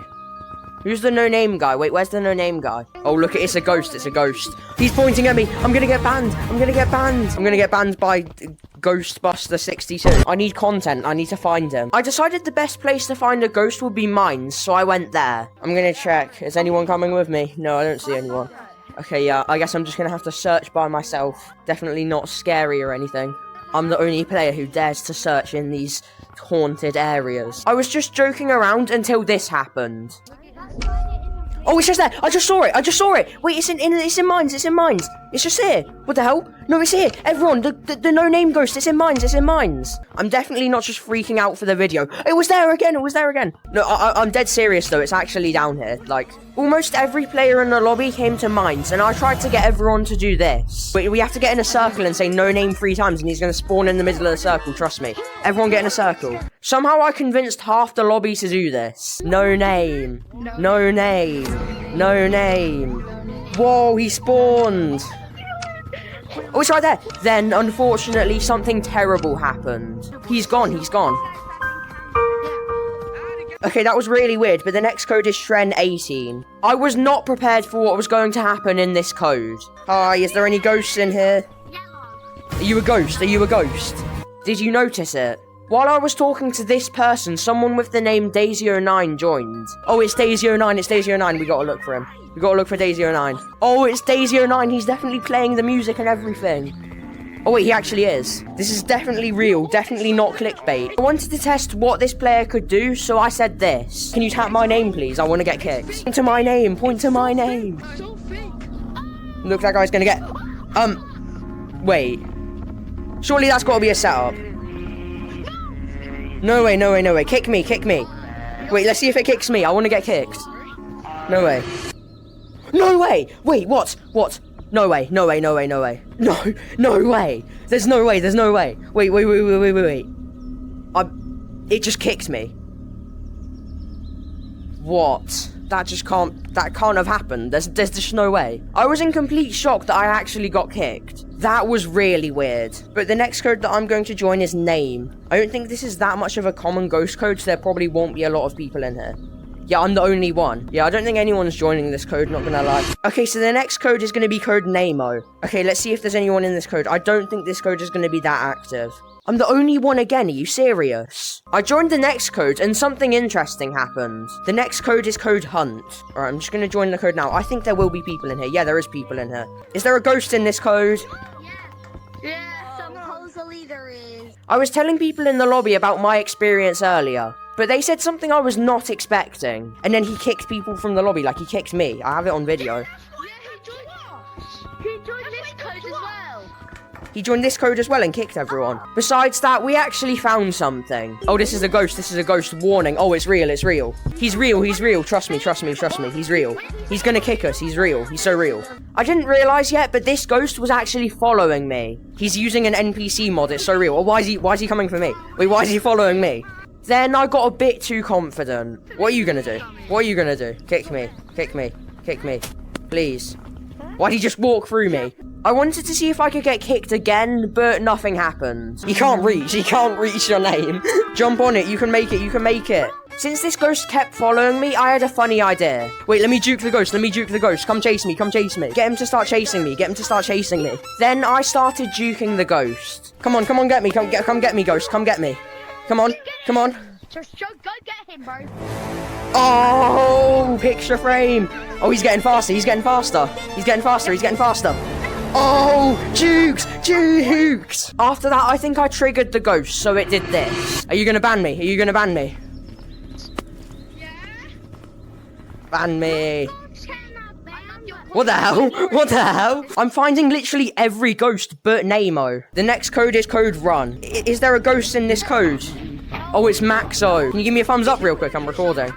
Who's the no-name guy? Wait, where's the no-name guy? Oh, look, it's a ghost. It's a ghost. He's pointing at me. I'm gonna get banned. I'm gonna get banned. I'm gonna get banned by Ghostbuster62. I need content. I need to find him. I decided the best place to find a ghost would be mines, so I went there. I'm gonna check. Is anyone coming with me? No, I don't see anyone. Okay, yeah, I guess I'm just gonna have to search by myself. Definitely not scary or anything. I'm the only player who dares to search in these haunted areas. I was just joking around until this happened. Oh, it's just there. I just saw it. Wait, it's in mines. It's just here. What the hell? No, it's here. Everyone, the no-name ghost. It's in mines. I'm definitely not just freaking out for the video. It was there again. No, I'm dead serious though. It's actually down here. Like, almost every player in the lobby came to mines, and I tried to get everyone to do this. We have to get in a circle and say no name 3 times, and he's going to spawn in the middle of the circle. Trust me. Everyone get in a circle. Somehow I convinced half the lobby to do this. No name. No name. No name. Whoa, he spawned. Oh, it's right there. Then, unfortunately, something terrible happened. He's gone. Okay, that was really weird, but the next code is Shren18. I was not prepared for what was going to happen in this code. Hi, is there any ghosts in here? Are you a ghost? Did you notice it? While I was talking to this person, someone with the name Daisy09 joined. Oh, it's Daisy09. We gotta look for him. We gotta look for Daisy09. Oh, it's Daisy09. He's definitely playing the music and everything. Oh, wait, he actually is. This is definitely real. Definitely not clickbait. I wanted to test what this player could do, so I said this. Can you tap my name, please? I want to get kicked. Point to my name. Looks like I was gonna get... Wait. Surely that's gotta be a setup. No way. Kick me. Wait, let's see if it kicks me. I want to get kicked. No way. Wait, what? No way. No way. There's no way. Wait. It just kicked me. What? That can't have happened. There's just no way. I was in complete shock that I actually got kicked. That was really weird. But the next code that I'm going to join is name. I don't think this is that much of a common ghost code, so there probably won't be a lot of people in here. Yeah, I'm the only one. Yeah, I don't think anyone's joining this code, not gonna lie. Okay, so the next code is gonna be code Nemo. Okay, let's see if there's anyone in this code. I don't think this code is gonna be that active. I'm the only one again, are you serious? I joined the next code and something interesting happened. The next code is code Hunt. Alright, I'm just gonna join the code now. I think there will be people in here. Yeah, there is people in here. Is there a ghost in this code? Yeah, supposedly there is. I was telling people in the lobby about my experience earlier, but they said something I was not expecting. And then he kicked people from the lobby, like he kicked me. I have it on video. He joined this code as well and kicked everyone. Besides that, we actually found something. Oh, this is a ghost. Warning. Oh, it's real. He's real. Trust me. He's real. He's gonna kick us. He's real. He's so real. I didn't realize yet, but this ghost was actually following me. He's using an NPC mod. It's so real. Oh, why is he coming for me? Wait, why is he following me? Then I got a bit too confident. What are you gonna do? Kick me. Please. Why'd he just walk through me? I wanted to see if I could get kicked again, but nothing happened. He can't reach your name. Jump on it, you can make it. Since this ghost kept following me, I had a funny idea. Wait, let me juke the ghost. Come chase me. Get him to start chasing me. Then I started juking the ghost. Come on, get me. Come get me, ghost. Come get me. Come on. Just go get him, bro. Oh, picture frame. Oh, he's getting faster. Oh, jukes. After that, I think I triggered the ghost, so it did this. Are you gonna ban me? Ban me. What the hell? I'm finding literally every ghost but Nemo. The next code is code Run. Is there a ghost in this code? Oh, it's Maxo. Can you give me a thumbs up real quick? I'm recording.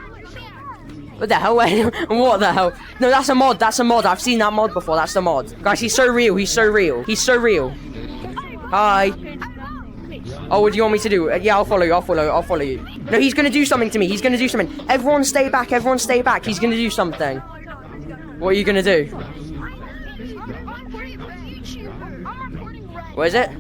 What the hell? What the hell? No, that's a mod. That's a mod. I've seen that mod before. That's the mod. Guys, he's so real. He's so real. He's so real. Hi. Oh, what do you want me to do? Yeah, I'll follow you. I'll follow you. No, he's gonna do something to me. He's gonna do something. Everyone stay back. Everyone stay back. He's gonna do something. What are you gonna do? What is it?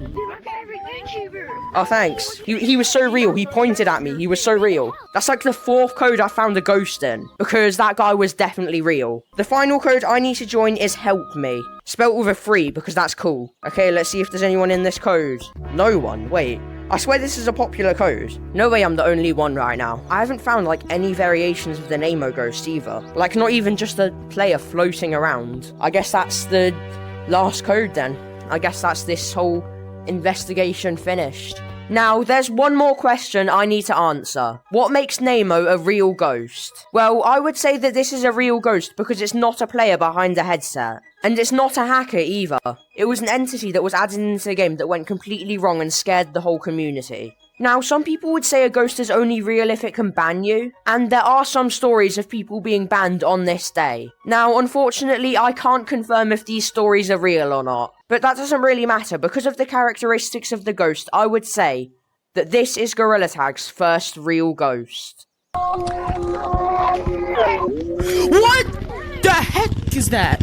Oh, thanks. He was so real. He pointed at me. He was so real. That's like the 4th code I found a ghost in, because that guy was definitely real. The final code I need to join is help me. Spelt with a 3, because that's cool. Okay, let's see if there's anyone in this code. No one. Wait. I swear this is a popular code. No way I'm the only one right now. I haven't found like any variations of the Nemo ghost either. Like not even just a player floating around. I guess that's the last code then. I guess that's this whole investigation finished. Now, there's one more question I need to answer. What makes Nemo a real ghost? Well, I would say that this is a real ghost because it's not a player behind a headset. And it's not a hacker either. It was an entity that was added into the game that went completely wrong and scared the whole community. Now, some people would say a ghost is only real if it can ban you, and there are some stories of people being banned on this day. Now, unfortunately, I can't confirm if these stories are real or not, but that doesn't really matter. Because of the characteristics of the ghost, I would say that this is Gorilla Tag's first real ghost. What the heck is that?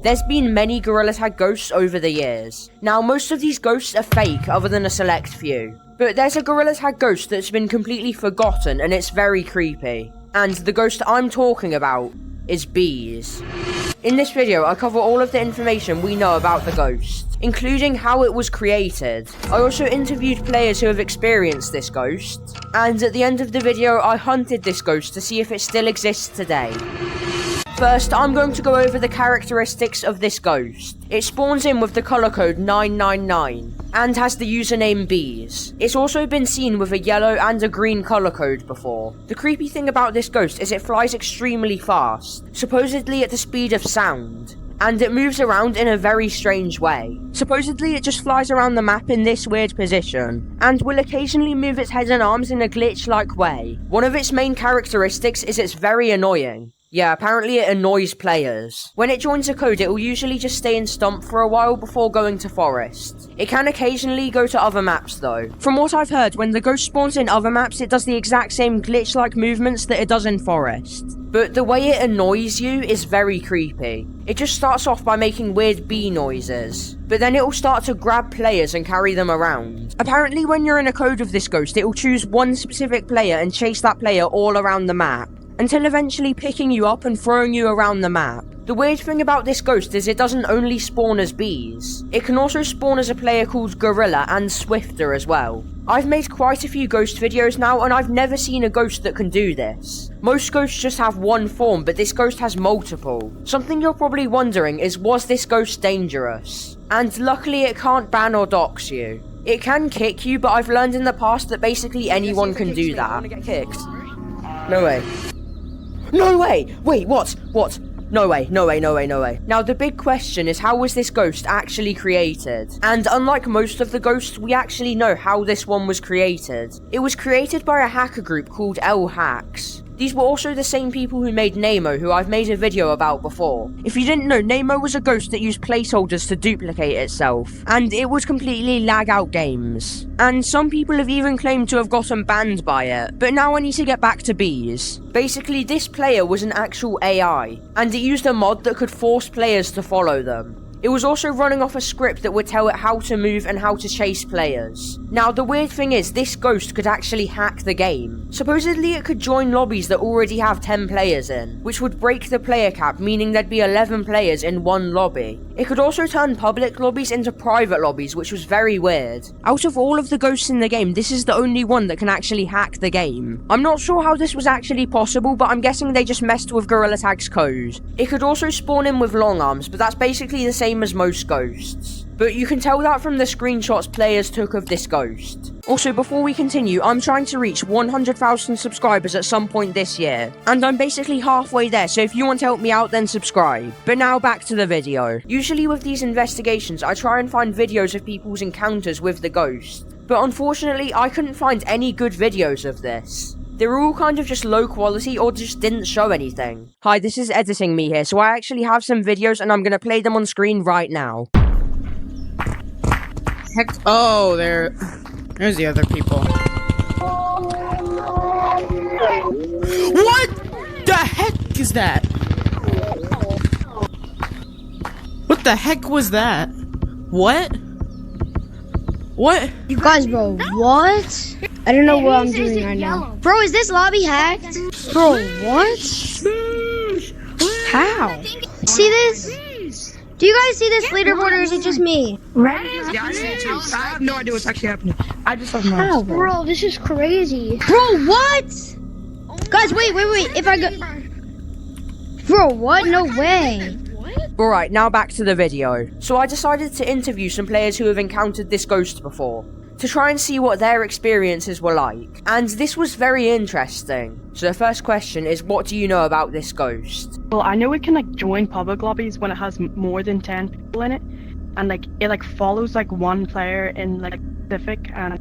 There's been many Gorilla Tag ghosts over the years. Now, most of these ghosts are fake other than a select few. But there's a Gorilla Tag ghost that's been completely forgotten and it's very creepy. And the ghost I'm talking about is bees. In this video, I cover all of the information we know about the ghost, including how it was created. I also interviewed players who have experienced this ghost. And at the end of the video, I hunted this ghost to see if it still exists today. First, I'm going to go over the characteristics of this ghost. It spawns in with the color code 999 and has the username Bees. It's also been seen with a yellow and a green color code before. The creepy thing about this ghost is it flies extremely fast, supposedly at the speed of sound, and it moves around in a very strange way. Supposedly it just flies around the map in this weird position, and will occasionally move its head and arms in a glitch-like way. One of its main characteristics is it's very annoying. Yeah, apparently it annoys players. When it joins a code, it will usually just stay in Stump for a while before going to Forest. It can occasionally go to other maps though. From what I've heard, when the ghost spawns in other maps, it does the exact same glitch-like movements that it does in Forest. But the way it annoys you is very creepy. It just starts off by making weird bee noises, but then it will start to grab players and carry them around. Apparently when you're in a code of this ghost, it will choose one specific player and chase that player all around the map, until eventually picking you up and throwing you around the map. The weird thing about this ghost is it doesn't only spawn as bees. It can also spawn as a player called Gorilla and Swifter as well. I've made quite a few ghost videos now and I've never seen a ghost that can do this. Most ghosts just have one form, but this ghost has multiple. Something you're probably wondering is, was this ghost dangerous? And luckily it can't ban or dox you. It can kick you, but I've learned in the past that basically anyone can do that. I wanna get kicked. No way. No way! Wait, what? What? No way, no way, no way, no way. Now the big question is, how was this ghost actually created? And unlike most of the ghosts, we actually know how this one was created. It was created by a hacker group called L-Hacks. These were also the same people who made Nemo, who I've made a video about before. If you didn't know, Nemo was a ghost that used placeholders to duplicate itself, and it would completely lag out games. And some people have even claimed to have gotten banned by it. But now I need to get back to bees. Basically, this player was an actual AI, and it used a mod that could force players to follow them. It was also running off a script that would tell it how to move and how to chase players. Now, the weird thing is, this ghost could actually hack the game. Supposedly, it could join lobbies that already have 10 players in, which would break the player cap, meaning there'd be 11 players in one lobby. It could also turn public lobbies into private lobbies, which was very weird. Out of all of the ghosts in the game, this is the only one that can actually hack the game. I'm not sure how this was actually possible, but I'm guessing they just messed with Gorilla Tag's code. It could also spawn in with long arms, but that's basically the same as most ghosts. But you can tell that from the screenshots players took of this ghost. Also, before we continue, I'm trying to reach 100,000 subscribers at some point this year, and I'm basically halfway there, so if you want to help me out, then subscribe. But now back to the video. Usually with these investigations, I try and find videos of people's encounters with the ghost, but unfortunately I couldn't find any good videos of this. They were all kind of just low quality or just didn't show anything. Hi, this is editing me here, so I actually have some videos and I'm gonna play them on screen right now. Heck, oh, there's the other people. What the heck is that? What the heck was that? What? What? You guys, bro, what? I don't know what I'm doing right now. Bro, is this lobby hacked? Bro, what? How? See this? Do you guys see this leaderboard or is it just me? Yeah, I see it too. I have no idea what's actually happening. I just have How? Bro, this is crazy. Bro, what? Guys, wait. If I go... Bro, what? No way. Alright, now back to the video. So I decided to interview some players who have encountered this ghost before, to try and see what their experiences were like. And this was very interesting. So the first question is, what do you know about this ghost? Well, I know it can like join public lobbies when it has more than 10 people in it, and like it like follows like one player in like specific and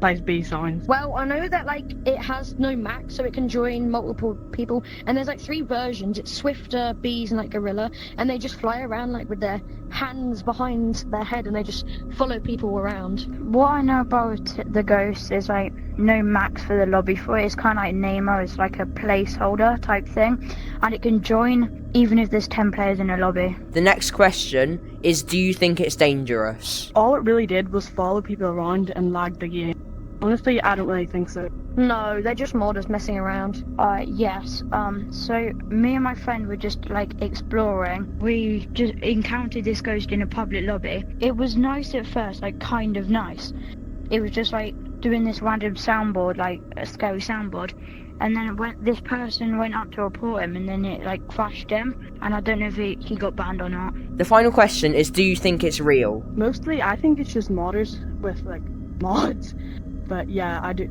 plays B signs. Well, I know that like it has no max, so it can join multiple people, and there's like 3 versions. It's Swifter, Bees, and like Gorilla, and they just fly around like with their hands behind their head, and they just follow people around. What I know about the ghost is like no max for the lobby for it. It's kind of like Nemo. It's like a placeholder type thing, and it can join even if there's 10 players in a lobby. The next question is, do you think it's dangerous? All it really did was follow people around and lag the game. Honestly, I don't really think so. No, they're just modders messing around. Yes. So me and my friend were just like exploring. We just encountered this ghost in a public lobby. It was nice at first, like kind of nice. It was just like doing this random soundboard, like a scary soundboard. And then this person went up to report him, and then it like crashed him. And I don't know if he got banned or not. The final question is, do you think it's real? Mostly, I think it's just modders with like mods. But yeah, I do.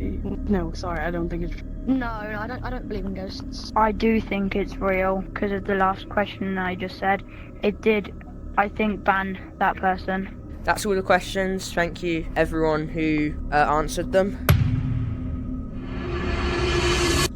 No, sorry, I don't think it's. No, I don't believe in ghosts. I do think it's real because of the last question I just said. It did, I think, ban that person. That's all the questions. Thank you, everyone who answered them.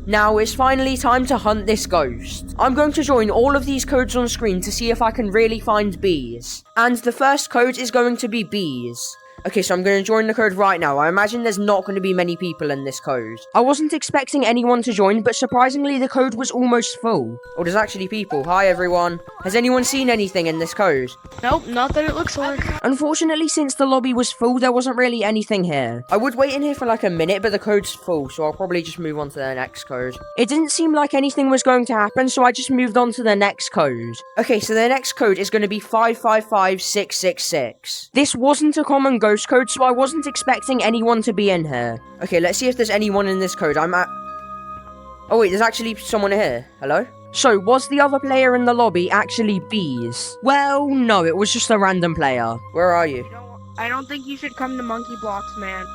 Now it's finally time to hunt this ghost. I'm going to join all of these codes on screen to see if I can really find bees. And the first code is going to be bees. Okay, so I'm going to join the code right now. I imagine there's not going to be many people in this code. I wasn't expecting anyone to join, but surprisingly the code was almost full. Oh, there's actually people. Hi, everyone. Has anyone seen anything in this code? Nope, not that it looks like. Unfortunately, since the lobby was full, there wasn't really anything here. I would wait in here for like a minute, but the code's full, so I'll probably just move on to the next code. It didn't seem like anything was going to happen, so I just moved on to the next code. Okay, so the next code is going to be 555666. This wasn't a common ghost code, so I wasn't expecting anyone to be in here. Okay, let's see if there's anyone in this code. Oh wait, there's actually someone here. Hello? So, was the other player in the lobby actually bees? Well, no, it was just a random player. Where are you? I don't think you should come to Monkey Blocks, man.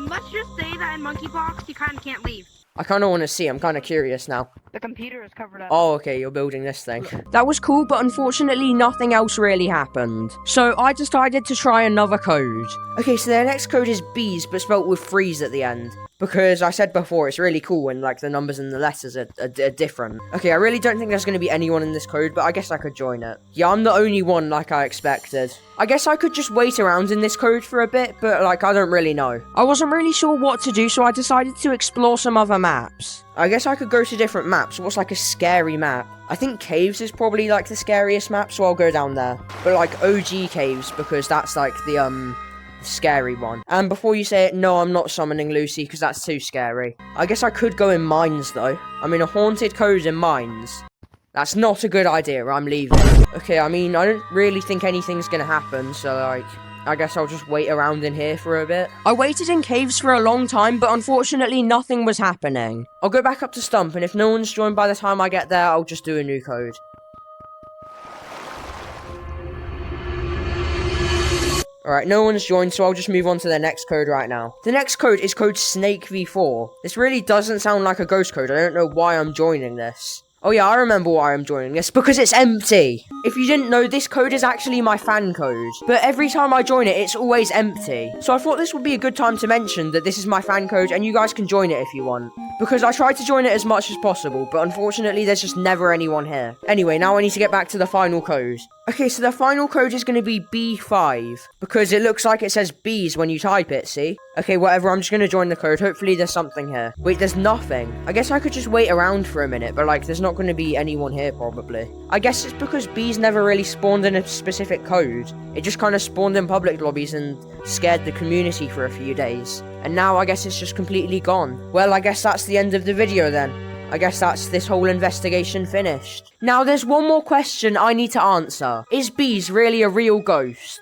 Let's just say that in Monkey Blocks, you kind of can't leave. I kind of want to see. I'm kind of curious now. The computer is covered up. Oh, okay, you're building this thing. That was cool, but unfortunately nothing else really happened. So I decided to try another code. Okay, so the next code is bees, but spelt with 3s at the end. Because I said before, it's really cool when like the numbers and the letters are different. Okay, I really don't think there's going to be anyone in this code, but I guess I could join it. Yeah, I'm the only one like I expected. I guess I could just wait around in this code for a bit, but like I don't really know. I wasn't really sure what to do, so I decided to explore some other maps. I guess I could go to different maps. What's like a scary map? I think caves is probably like the scariest map, so I'll go down there. But like OG caves, because that's like the scary one. And before you say it, no, I'm not summoning Lucy, because that's too scary. I guess I could go in mines though. I mean, a haunted code in mines. That's not a good idea, I'm leaving. Okay, I mean, I don't really think anything's gonna happen, so like, I guess I'll just wait around in here for a bit. I waited in caves for a long time, but unfortunately nothing was happening. I'll go back up to Stump, and if no one's joined by the time I get there, I'll just do a new code. Alright, no one's joined, so I'll just move on to the next code right now. The next code is code Snake V4. This really doesn't sound like a ghost code. I don't know why I'm joining this. Oh yeah, I remember why I'm joining this, because it's empty. If you didn't know, this code is actually my fan code, but every time I join it, it's always empty. So I thought this would be a good time to mention that this is my fan code and you guys can join it if you want. Because I tried to join it as much as possible, but unfortunately there's just never anyone here. Anyway, now I need to get back to the final code. Okay, so the final code is going to be B5, because it looks like it says B's when you type it, see? Okay, whatever, I'm just going to join the code. Hopefully there's something here. Wait, there's nothing. I guess I could just wait around for a minute, but like, there's not going to be anyone here probably. I guess it's because B's never really spawned in a specific code. It just kind of spawned in public lobbies and scared the community for a few days. And now I guess it's just completely gone. Well, I guess that's the end of the video then. I guess that's this whole investigation finished. Now there's one more question I need to answer. Is Bees really a real ghost?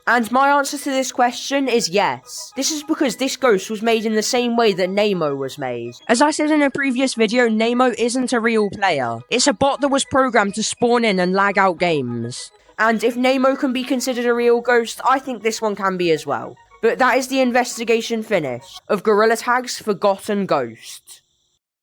And my answer to this question is yes. This is because this ghost was made in the same way that Nemo was made. As I said in a previous video, Nemo isn't a real player. It's a bot that was programmed to spawn in and lag out games. And if Nemo can be considered a real ghost, I think this one can be as well. But that is the investigation finished of Gorilla Tag's Forgotten Ghost.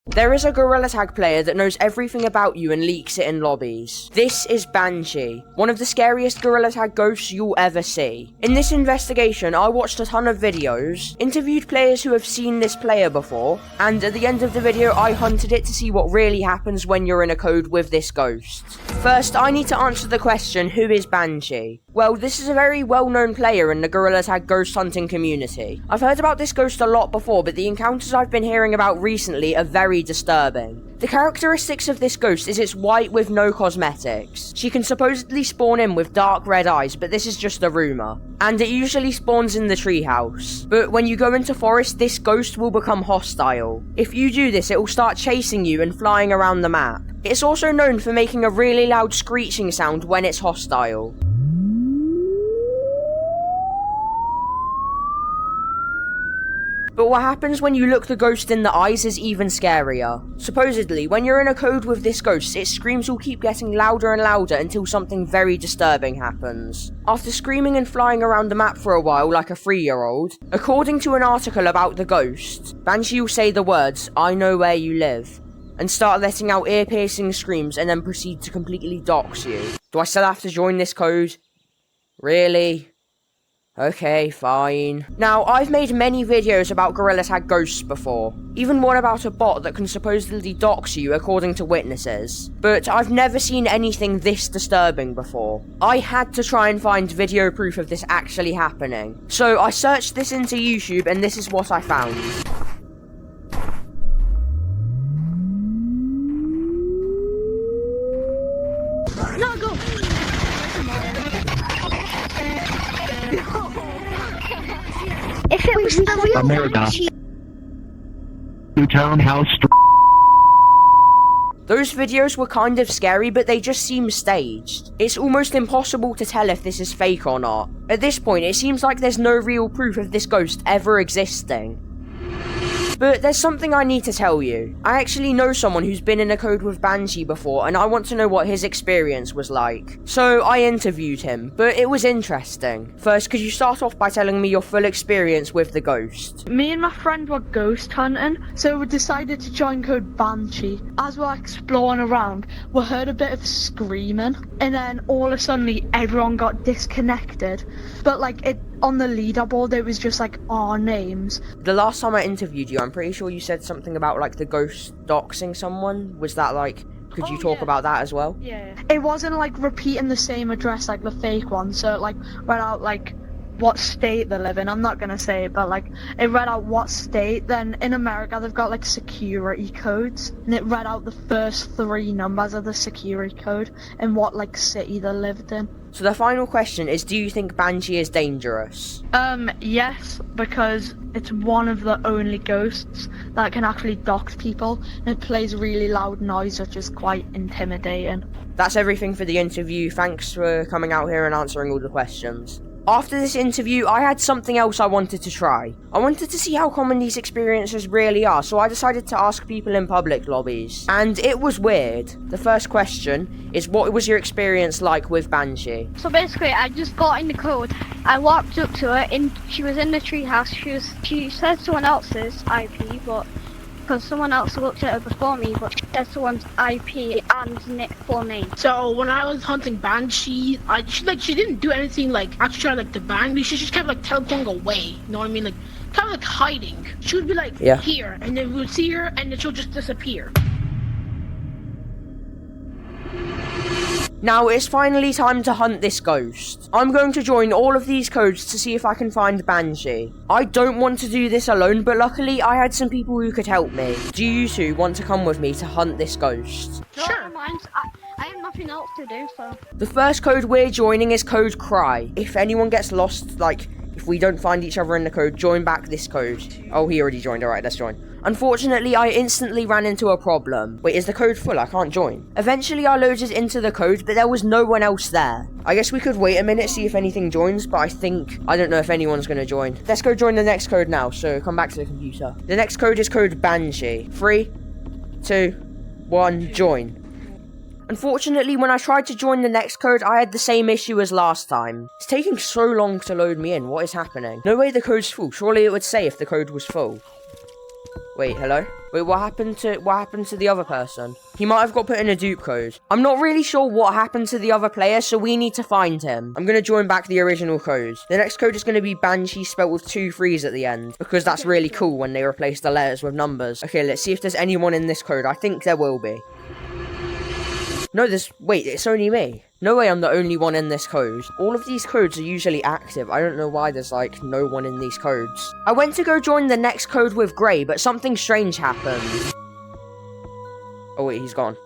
There is a Gorilla Tag player that knows everything about you and leaks it in lobbies. This is Banshee, one of the scariest Gorilla Tag ghosts you'll ever see. In this investigation, I watched a ton of videos, interviewed players who have seen this player before, and at the end of the video, I hunted it to see what really happens when you're in a code with this ghost. First, I need to answer the question, who is Banshee? Well, this is a very well-known player in the Gorilla Tag ghost hunting community. I've heard about this ghost a lot before, but the encounters I've been hearing about recently are very disturbing. The characteristics of this ghost is it's white with no cosmetics. She can supposedly spawn in with dark red eyes, but this is just a rumor. And it usually spawns in the treehouse. But when you go into forest, this ghost will become hostile. If you do this, it will start chasing you and flying around the map. It's also known for making a really loud screeching sound when it's hostile. But what happens when you look the ghost in the eyes is even scarier. Supposedly, when you're in a code with this ghost, its screams will keep getting louder and louder until something very disturbing happens. After screaming and flying around the map for a while like a 3-year-old, according to an article about the ghost, Banshee will say the words, "I know where you live," and start letting out ear-piercing screams and then proceed to completely dox you. Do I still have to join this code? Really? Okay, fine. Now, I've made many videos about Gorilla Tag ghosts before. Even one about a bot that can supposedly dox you according to witnesses. But I've never seen anything this disturbing before. I had to try and find video proof of this actually happening. So I searched this into YouTube and this is what I found. No, go! If it was the real America. Townhouse. Those videos were kind of scary, but they just seem staged. It's almost impossible to tell if this is fake or not. At this point, it seems like there's no real proof of this ghost ever existing. But there's something I need to tell you. I actually know someone who's been in a code with Banshee before, and I want to know what his experience was like. So I interviewed him, but it was interesting. First, could you start off by telling me your full experience with the ghost? Me and my friend were ghost hunting, so we decided to join code Banshee. As we're exploring around, we heard a bit of screaming, and then all of a sudden everyone got disconnected. But like on the leaderboard, it was just like our names. The last time I interviewed you, I'm pretty sure you said something about like the ghost doxing someone. Was that like, could you talk about that as well? Yeah. It wasn't like repeating the same address like the fake one, so it like read out like what state they live in. I'm not gonna say it, but like it read out what state. Then in America they've got like security codes, and it read out the first 3 numbers of the security code and what like city they lived in. So the final question is, do you think Banshee is dangerous? Yes, because it's one of the only ghosts that can actually dox people, and it plays really loud noise, which is quite intimidating. That's everything for the interview. Thanks for coming out here and answering all the questions. After this interview, I had something else I wanted to try. I wanted to see how common these experiences really are, so I decided to ask people in public lobbies. And it was weird. The first question is, what was your experience like with Banshee? So basically, I just got in the code. I walked up to her, and she was in the treehouse. She said someone else's IP, but because someone else looked at it before me, but there's someone's IP and full name. So when I was hunting Banshee, she didn't do anything like actually try like to bang me. She just kept like teleporting away. You know what I mean? Like kind of like hiding. She would be like here, and then we would see her, and then she'll just disappear. Now it's finally time to hunt this ghost. I'm going to join all of these codes to see if I can find Banshee. I don't want to do this alone, but luckily I had some people who could help me. Do you two want to come with me to hunt this ghost? Sure. I have nothing else to do, so. The first code we're joining is code Cry. If anyone gets lost, like, if we don't find each other in the code, join back this code. Oh, he already joined. Alright, let's join. Unfortunately, I instantly ran into a problem. Wait, is the code full? I can't join. Eventually, I loaded into the code, but there was no one else there. I guess we could wait a minute, see if anything joins, but I don't know if anyone's gonna join. Let's go join the next code now, so come back to the computer. The next code is code Banshee. 3, 2, 1, join. Unfortunately, when I tried to join the next code, I had the same issue as last time. It's taking so long to load me in. What is happening? No way the code's full. Surely it would say if the code was full. Wait, hello? Wait, what happened to the other person? He might have got put in a dupe code. I'm not really sure what happened to the other player, so we need to find him. I'm gonna join back the original code. The next code is gonna be Banshee spelt with 2 3s at the end, because that's really cool when they replace the letters with numbers. Okay, let's see if there's anyone in this code. I think there will be. No, wait, it's only me. No way I'm the only one in this code. All of these codes are usually active. I don't know why there's, like, no one in these codes. I went to go join the next code with Grey, but something strange happened. Oh, wait, he's gone.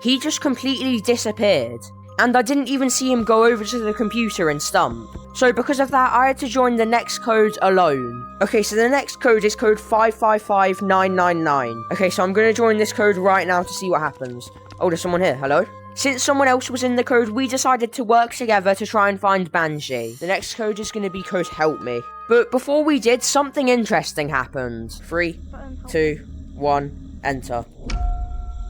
He just completely disappeared. And I didn't even see him go over to the computer and stump. So because of that, I had to join the next code alone. Okay, so the next code is code 555999. Okay, so I'm gonna join this code right now to see what happens. Oh, there's someone here. Hello? Since someone else was in the code, we decided to work together to try and find Banshee. The next code is going to be code Help Me. But before we did, something interesting happened. 3, 2, 1, enter.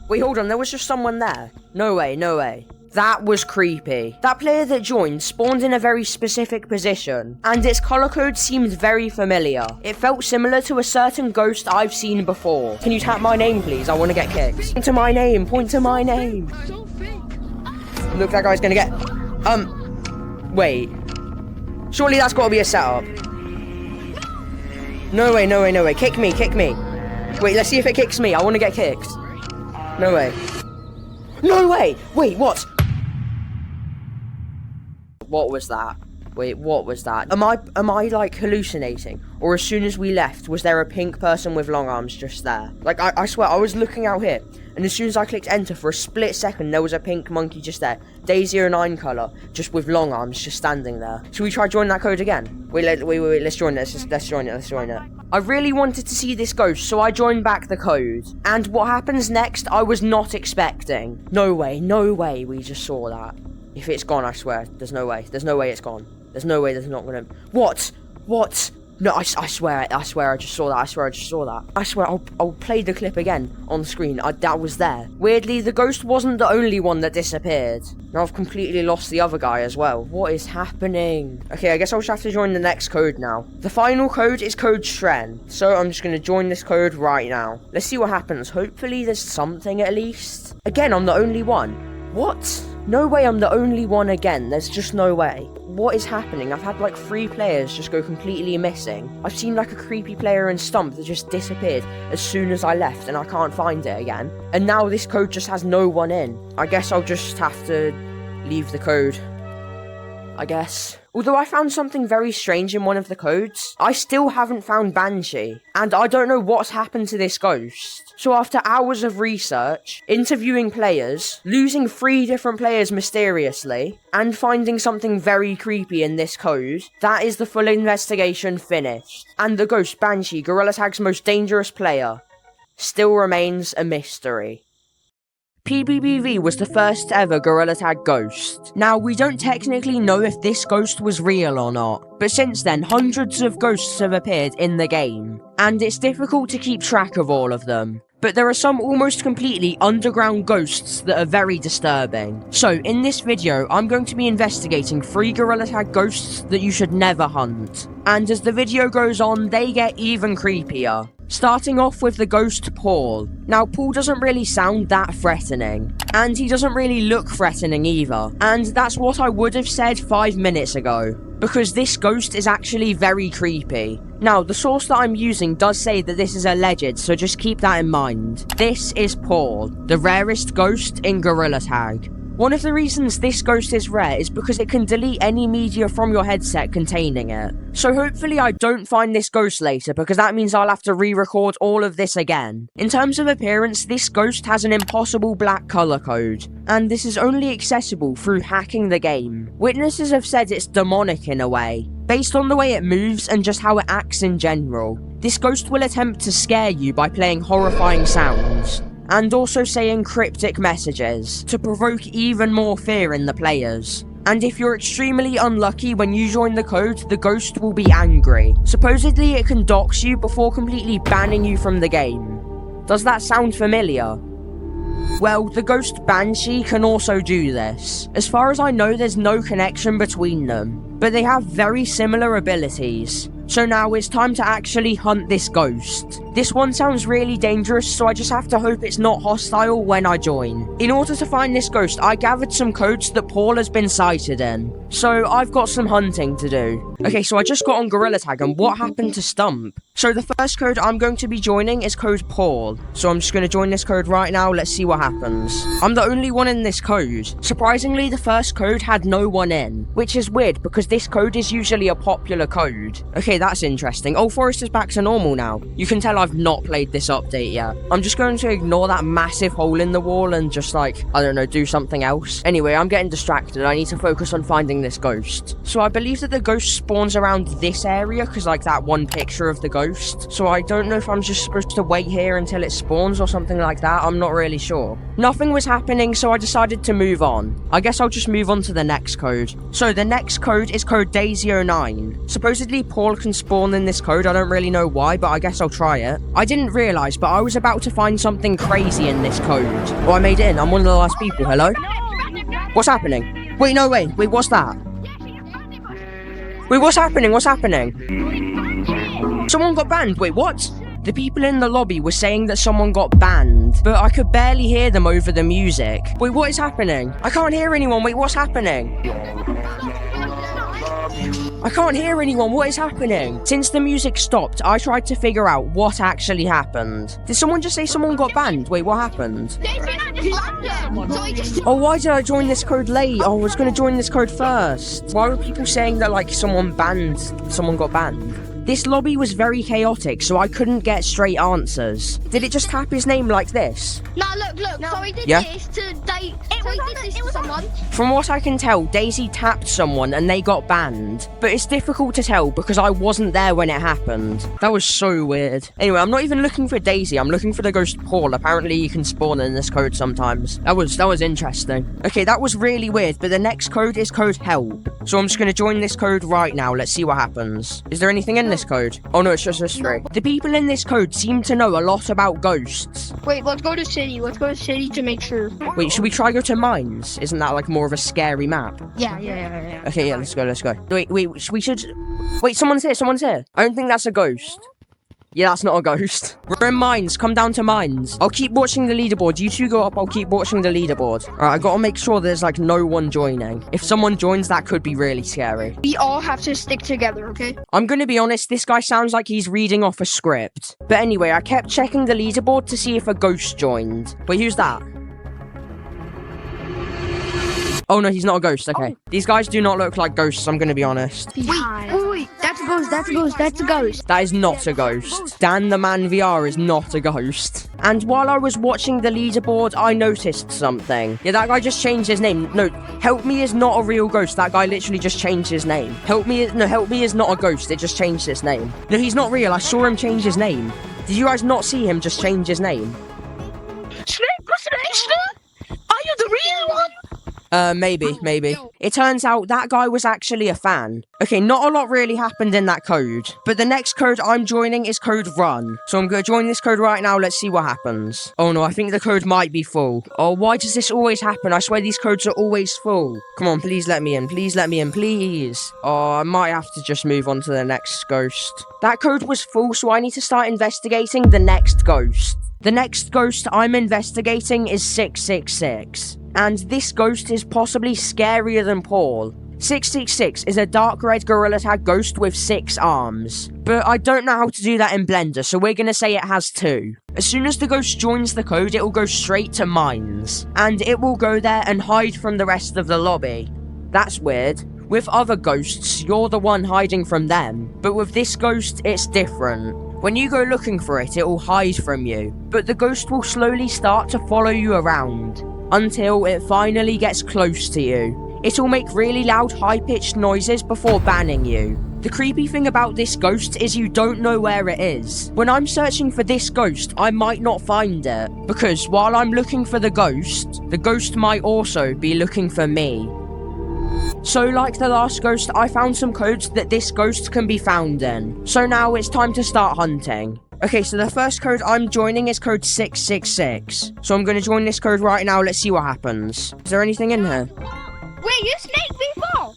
Wait, hold on. There was just someone there. No way, no way. That was creepy. That player that joined spawned in a very specific position, and its color code seemed very familiar. It felt similar to a certain ghost I've seen before. Can you tap my name, please? I want to get kicked. Point to my name. Point to my name. Look, that guy's gonna get... Wait. Surely that's gotta be a setup. No way, no way, no way. Kick me, kick me. Wait, let's see if it kicks me. I want to get kicked. No way. No way! Wait, what? What was that? Wait, what was that? Am I like hallucinating? Or as soon as we left, was there a pink person with long arms just there? Like, I swear, I was looking out here, and as soon as I clicked enter, for a split second, there was a pink monkey just there. Day09 color, just with long arms, just standing there. Should we try joining that code again? Wait, let's join it. Let's join it. I really wanted to see this ghost, so I joined back the code. And what happens next, I was not expecting. No way we just saw that. If it's gone, I swear, there's no way it's gone. There's no way there's not gonna... What? No, I swear I just saw that. I swear, I'll play the clip again on the screen. That was there. Weirdly, the ghost wasn't the only one that disappeared. Now I've completely lost the other guy as well. What is happening? Okay, I guess I'll just have to join the next code now. The final code is code Shren. So I'm just gonna join this code right now. Let's see what happens. Hopefully there's something at least. Again, I'm the only one. What? No way I'm the only one again. There's just no way. What is happening? I've had like 3 players just go completely missing. I've seen like a creepy player in Stump that just disappeared as soon as I left and I can't find it again. And now this code just has no one in. I guess I'll just have to leave the code. I guess. Although I found something very strange in one of the codes, I still haven't found Banshee. And I don't know what's happened to this ghost. So after hours of research, interviewing players, losing 3 different players mysteriously, and finding something very creepy in this code, that is the full investigation finished. And the ghost Banshee, Gorilla Tag's most dangerous player, still remains a mystery. PBBV was the first ever Gorilla Tag ghost. Now, we don't technically know if this ghost was real or not, but since then, hundreds of ghosts have appeared in the game, and it's difficult to keep track of all of them. But there are some almost completely underground ghosts that are very disturbing. So, in this video, I'm going to be investigating 3 Gorilla Tag ghosts that you should never hunt. And as the video goes on, they get even creepier. Starting off with the ghost Paul. Now, Paul doesn't really sound that threatening, and he doesn't really look threatening either, and that's what I would have said 5 minutes ago, because this ghost is actually very creepy. Now, the source that I'm using does say that this is alleged, so just keep that in mind. This is Paul, the rarest ghost in Gorilla Tag. One of the reasons this ghost is rare is because it can delete any media from your headset containing it. So hopefully I don't find this ghost later, because that means I'll have to re-record all of this again. In terms of appearance, this ghost has an impossible black color code, and this is only accessible through hacking the game. Witnesses have said it's demonic in a way, based on the way it moves and just how it acts in general. This ghost will attempt to scare you by playing horrifying sounds, and also saying cryptic messages to provoke even more fear in the players. And if you're extremely unlucky when you join the code, the ghost will be angry. Supposedly it can dox you before completely banning you from the game. Does that sound familiar? Well, the ghost Banshee can also do this. As far as I know, there's no connection between them, but they have very similar abilities. So now it's time to actually hunt this ghost. This one sounds really dangerous, so I just have to hope it's not hostile when I join. In order to find this ghost, I gathered some codes that Paul has been sighted in, so I've got some hunting to do. Okay, so I just got on Gorilla Tag, and what happened to Stump? So the first code I'm going to be joining is code Paul, so I'm just going to join this code right now. Let's see what happens. I'm the only one in this code. Surprisingly, the first code had no one in, which is weird because this code is usually a popular code. Okay, that's interesting. Oh, Forest is back to normal now. You can tell I've not played this update yet. I'm just going to ignore that massive hole in the wall and just like, I don't know, do something else. Anyway, I'm getting distracted. I need to focus on finding this ghost. So I believe that the ghost spawns around this area because like that one picture of the ghost. So I don't know if I'm just supposed to wait here until it spawns or something like that. I'm not really sure. Nothing was happening, so I decided to move on. I guess I'll just move on to the next code. So the next code is code Daisy09. Supposedly Paul can spawn in this code. I don't really know why, but I guess I'll try it. I didn't realize, but I was about to find something crazy in this code. Oh, I made it in. I'm one of the last people. Hello? What's happening? Wait, no, wait, what's that? Wait, what's happening? What's happening? Someone got banned. Wait, what? The people in the lobby were saying that someone got banned, but I could barely hear them over the music. Wait, what is happening? I can't hear anyone. Wait, what's happening? I can't hear anyone. What is happening? Since the music stopped, I tried to figure out what actually happened. Did someone just say someone got banned? Wait, what happened? Oh, why did I join this code late? Oh, I was going to join this code first. Why were people saying that, like, someone got banned? This lobby was very chaotic, so I couldn't get straight answers. Did it just tap his name like this? No, look. So he did this to date. It was someone. From what I can tell, Daisy tapped someone and they got banned. But it's difficult to tell because I wasn't there when it happened. That was so weird. Anyway, I'm not even looking for Daisy. I'm looking for the ghost Paul. Apparently you can spawn in this code sometimes. That was interesting. Okay, that was really weird, but the next code is code help. So I'm just going to join this code right now. Let's see what happens. Is there anything in this code? Oh no, it's just history. The people in this code seem to know a lot about ghosts. Wait, let's go to city. Let's go to city to make sure. Wait, should we try go to mines? Isn't that like more of a scary map? Yeah. Okay, yeah, let's go. Wait, we should... Wait, someone's here. I don't think that's a ghost. Yeah, that's not a ghost. We're in mines. Come down to mines. I'll keep watching the leaderboard. You two go up. I'll keep watching the leaderboard. Alright, I gotta make sure there's like no one joining. If someone joins, that could be really scary. We all have to stick together, okay? I'm gonna be honest, this guy sounds like he's reading off a script. But anyway, I kept checking the leaderboard to see if a ghost joined. Wait, who's that? Oh no, he's not a ghost. Okay. These guys do not look like ghosts, I'm gonna be honest. Wait, that's a ghost. That is not a ghost. Dan the Man VR is not a ghost. And while I was watching the leaderboard, I noticed something. Yeah, that guy just changed his name. No, Help Me is not a real ghost. That guy literally just changed his name. Help Me is not a ghost. It just changed his name. No, he's not real. I saw him change his name. Did you guys not see him just change his name? Snake, what's the name, Snake? Are you the real one? Maybe. It turns out that guy was actually a fan. Okay, not a lot really happened in that code. But the next code I'm joining is code run. So I'm gonna join this code right now, let's see what happens. Oh no, I think the code might be full. Oh, why does this always happen? I swear these codes are always full. Come on, please let me in, please. Oh, I might have to just move on to the next ghost. That code was full, so I need to start investigating the next ghost. The next ghost I'm investigating is 666. And this ghost is possibly scarier than Paul. 666 is a dark red gorilla tag ghost with 6 arms. But I don't know how to do that in Blender, so we're gonna say it has 2. As soon as the ghost joins the code, it will go straight to mines. And it will go there and hide from the rest of the lobby. That's weird. With other ghosts, you're the one hiding from them. But with this ghost, it's different. When you go looking for it, it will hide from you. But the ghost will slowly start to follow you around. Until it finally gets close to you. It'll make really loud, high-pitched noises before banning you. The creepy thing about this ghost is you don't know where it is. When I'm searching for this ghost, I might not find it. Because while I'm looking for the ghost might also be looking for me. So like the last ghost, I found some codes that this ghost can be found in. So now it's time to start hunting. Okay, so the first code I'm joining is code 666. So I'm going to join this code right now, let's see what happens. Is there anything in here? Wait, you snake before?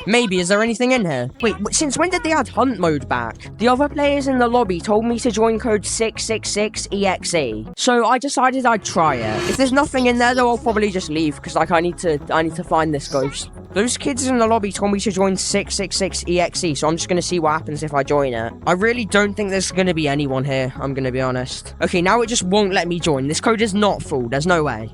Maybe, is there anything in here? Wait, since when did they add hunt mode back? The other players in the lobby told me to join code 666EXE. So I decided I'd try it. If there's nothing in there though, I'll probably just leave, because like I need to find this ghost. Those kids in the lobby told me to join 666EXE, so I'm just gonna see what happens if I join it. I really don't think there's gonna be anyone here, I'm gonna be honest. Okay, now it just won't let me join. This code is not full, there's no way.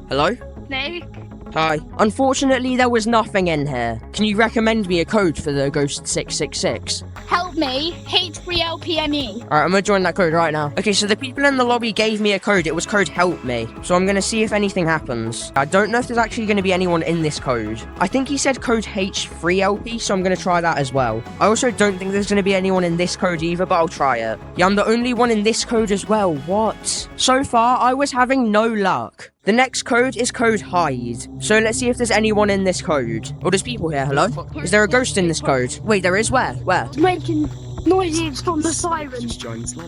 Hello? Snake? Hi. Unfortunately, there was nothing in here. Can you recommend me a code for the ghost 666? Help me. H3LPME. Alright, I'm gonna join that code right now. Okay, so the people in the lobby gave me a code. It was code help me. So I'm gonna see if anything happens. I don't know if there's actually gonna be anyone in this code. I think he said code H3LP, so I'm gonna try that as well. I also don't think there's gonna be anyone in this code either, but I'll try it. Yeah, I'm the only one in this code as well. What? So far, I was having no luck. The next code is code hide. So let's see if there's anyone in this code. Oh, there's people here. Hello? Is there a ghost in this code? Wait, there is? Where? Where? Making noises from the siren.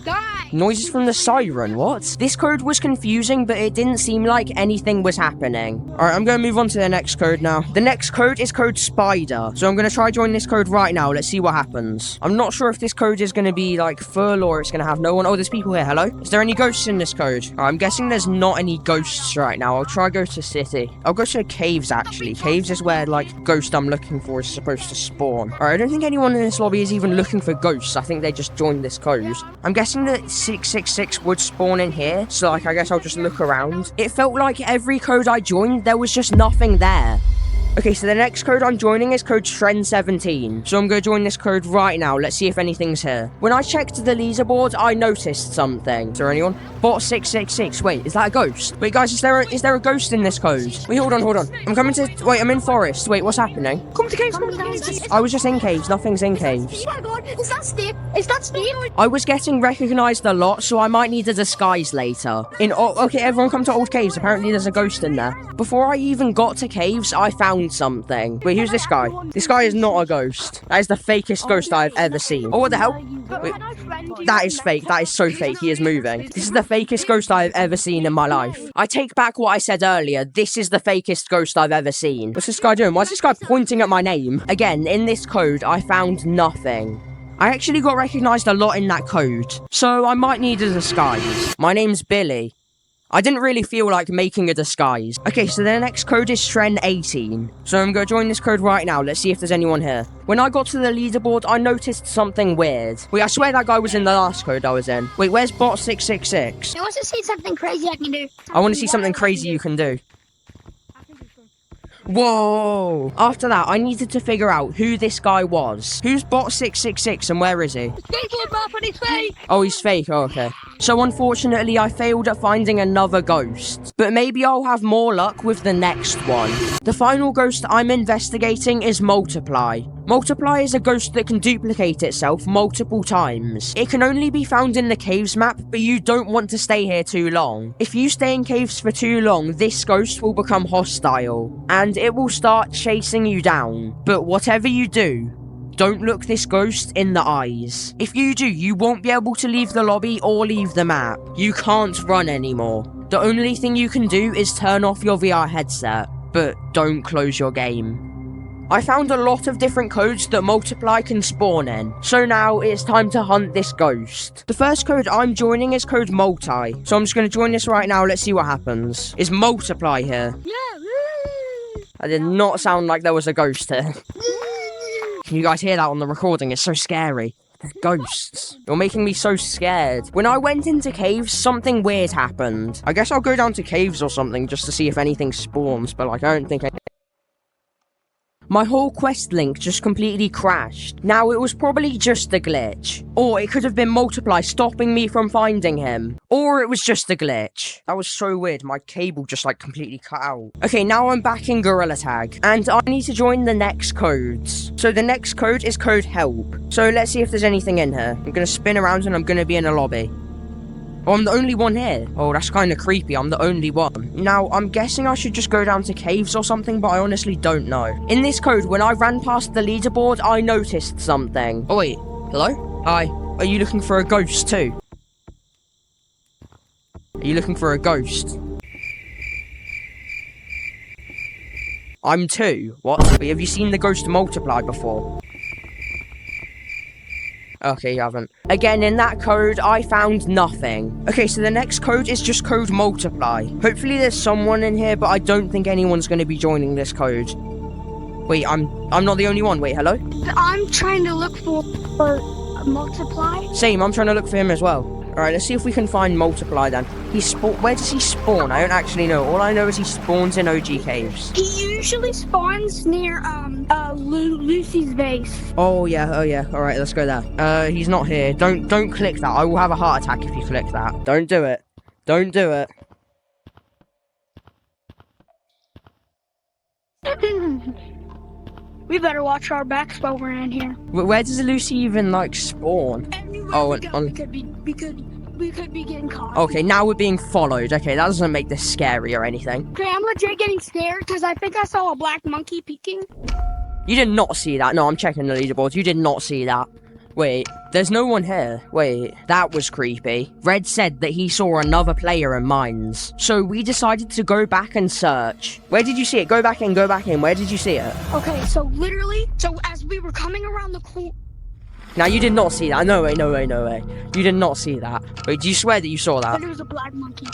Die! Noises from the siren? What? This code was confusing, but it didn't seem like anything was happening. Alright, I'm gonna move on to the next code now. The next code is code spider. So I'm gonna try join this code right now. Let's see what happens. I'm not sure if this code is gonna be like full or it's gonna have no one. Oh, there's people here. Hello? Is there any ghosts in this code? Alright, I'm guessing there's not any ghosts right now. I'll try go to city. I'll go to caves actually. Caves is where like ghost I'm looking for is supposed to spawn. Alright, I don't think anyone in this lobby is even looking for ghosts. I think they just joined this code. I'm guessing that 666 would spawn in here, so like I guess I'll just look around. It felt like every code I joined, there was just nothing there. Okay, so the next code I'm joining is code Trend17. So I'm going to join this code right now. Let's see if anything's here. When I checked the leaderboard, I noticed something. Is there anyone? Bot 666. Wait, is that a ghost? Wait, guys, is there a ghost in this code? Wait, hold on. I'm in forest. Wait, what's happening? Come to caves. I was just in caves. Nothing's in caves. Oh my god, is that Steve? Is that Steve? I was getting recognized a lot, so I might need a disguise later. Okay, everyone come to old caves. Apparently there's a ghost in there. Before I even got to caves, I found something. Wait, who's this guy? This guy is not a ghost. That is the fakest ghost I've ever seen. Oh, what the hell? Wait, that is fake. That is so fake. He is moving. This is the fakest ghost I've ever seen in my life. I take back what I said earlier. This is the fakest ghost I've ever seen. What's this guy doing? Why is this guy pointing at my name? Again, in this code, I found nothing. I actually got recognized a lot in that code, so I might need a disguise. My name's Billy. I didn't really feel like making a disguise. Okay, so the next code is Trend18. So I'm going to join this code right now. Let's see if there's anyone here. When I got to the leaderboard, I noticed something weird. Wait, I swear that guy was in the last code I was in. Wait, where's bot 666? I want to see something crazy I can do. I want to see something crazy you can do. Whoa! After that, I needed to figure out who this guy was. Who's bot 666 and where is he? Skateboard map and he's fake! Oh, he's fake. Oh, okay. So unfortunately, I failed at finding another ghost. But maybe I'll have more luck with the next one. The final ghost I'm investigating is Multiply. Multiply is a ghost that can duplicate itself multiple times. It can only be found in the caves map, but you don't want to stay here too long. If you stay in caves for too long, this ghost will become hostile, and it will start chasing you down. But whatever you do, don't look this ghost in the eyes. If you do, you won't be able to leave the lobby or leave the map. You can't run anymore. The only thing you can do is turn off your VR headset, but don't close your game. I found a lot of different codes that Multiply can spawn in, so now it's time to hunt this ghost. The first code I'm joining is code Multi, so I'm just going to join this right now, let's see what happens. Is Multiply here? Yeah! I did not sound like there was a ghost here. Can you guys hear that on the recording? It's so scary. Ghosts. You're making me so scared. When I went into caves, something weird happened. I guess I'll go down to caves or something just to see if anything spawns, but like, I don't think my whole quest link just completely crashed. Now, it was probably just a glitch. Or it could have been Multiply stopping me from finding him. Or it was just a glitch. That was so weird. My cable just like completely cut out. Okay, now I'm back in Gorilla Tag. And I need to join the next codes. So the next code is code Help. So let's see if there's anything in here. I'm going to spin around and I'm going to be in a lobby. Oh, I'm the only one here. Oh, that's kind of creepy. I'm the only one. Now, I'm guessing I should just go down to caves or something, but I honestly don't know. In this code, when I ran past the leaderboard, I noticed something. Oh, wait. Hello? Hi. Are you looking for a ghost too? Are you looking for a ghost? I'm too. What? Have you seen the ghost Multiply before? Okay, you haven't. Again, in that code, I found nothing. Okay, so the next code is just code Multiply. Hopefully there's someone in here, but I don't think anyone's going to be joining this code. Wait, I'm not the only one. Wait, hello? I'm trying to look for Multiply. Same, I'm trying to look for him as well. Alright, let's see if we can find Multiply then. Where does he spawn? I don't actually know. All I know is he spawns in OG caves. He usually spawns near Lucy's base. Oh yeah. Alright, let's go there. He's not here. Don't click that. I will have a heart attack if you click that. Don't do it. Don't do it. We better watch our backs while we're in here. Where does Lucy even like spawn? Anywhere we could be getting caught. Okay, now we're being followed. Okay, that doesn't make this scary or anything. Okay, I'm legit getting scared because I think I saw a black monkey peeking. You did not see that. No, I'm checking the leaderboard. You did not see that. Wait, there's no one here. Wait, that was creepy. Red said that he saw another player in mines. So we decided to go back and search. Where did you see it? Go back in, go back in. Where did you see it? Okay, so literally, as we were coming around the corner. Now, you did not see that. No way. You did not see that. Wait, do you swear that you saw that? But it was a black monkey.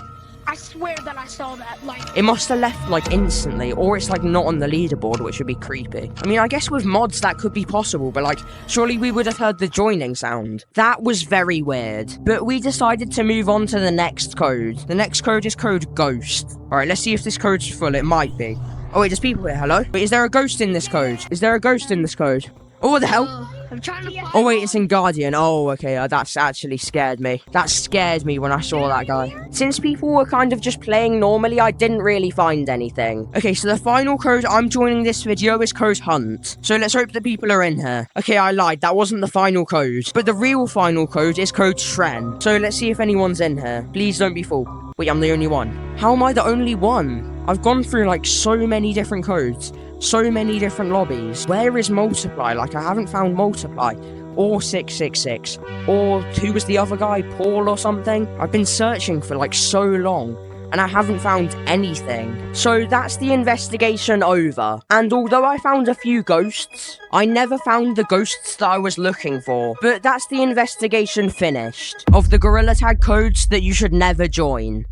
I swear that I saw that, like... It must have left, like, instantly, or it's, like, not on the leaderboard, which would be creepy. I mean, I guess with mods that could be possible, but, like, surely we would have heard the joining sound. That was very weird. But we decided to move on to the next code. The next code is code Ghost. Alright, let's see if this code's full. It might be. Oh, wait, there's people here. Hello? Wait, is there a ghost in this code? Is there a ghost in this code? Oh, what the hell? I'm trying to... Oh, wait, it's in Guardian. Oh, okay, that's actually scared me. That scared me when I saw that guy. Since people were kind of just playing normally, I didn't really find anything. Okay, so the final code I'm joining this video is code Hunt. So let's hope that people are in here. Okay, I lied. That wasn't the final code. But the real final code is code Shren. So let's see if anyone's in here. Please don't be fooled. Wait, I'm the only one. How am I the only one? I've gone through, like, so many different codes. So many different lobbies. Where is Multiply? Like, I haven't found Multiply. Or 666. Or who was the other guy? Paul or something? I've been searching for, like, so long. And I haven't found anything. So that's the investigation over. And although I found a few ghosts, I never found the ghosts that I was looking for. But that's the investigation finished. Of the Gorilla Tag codes that you should never join.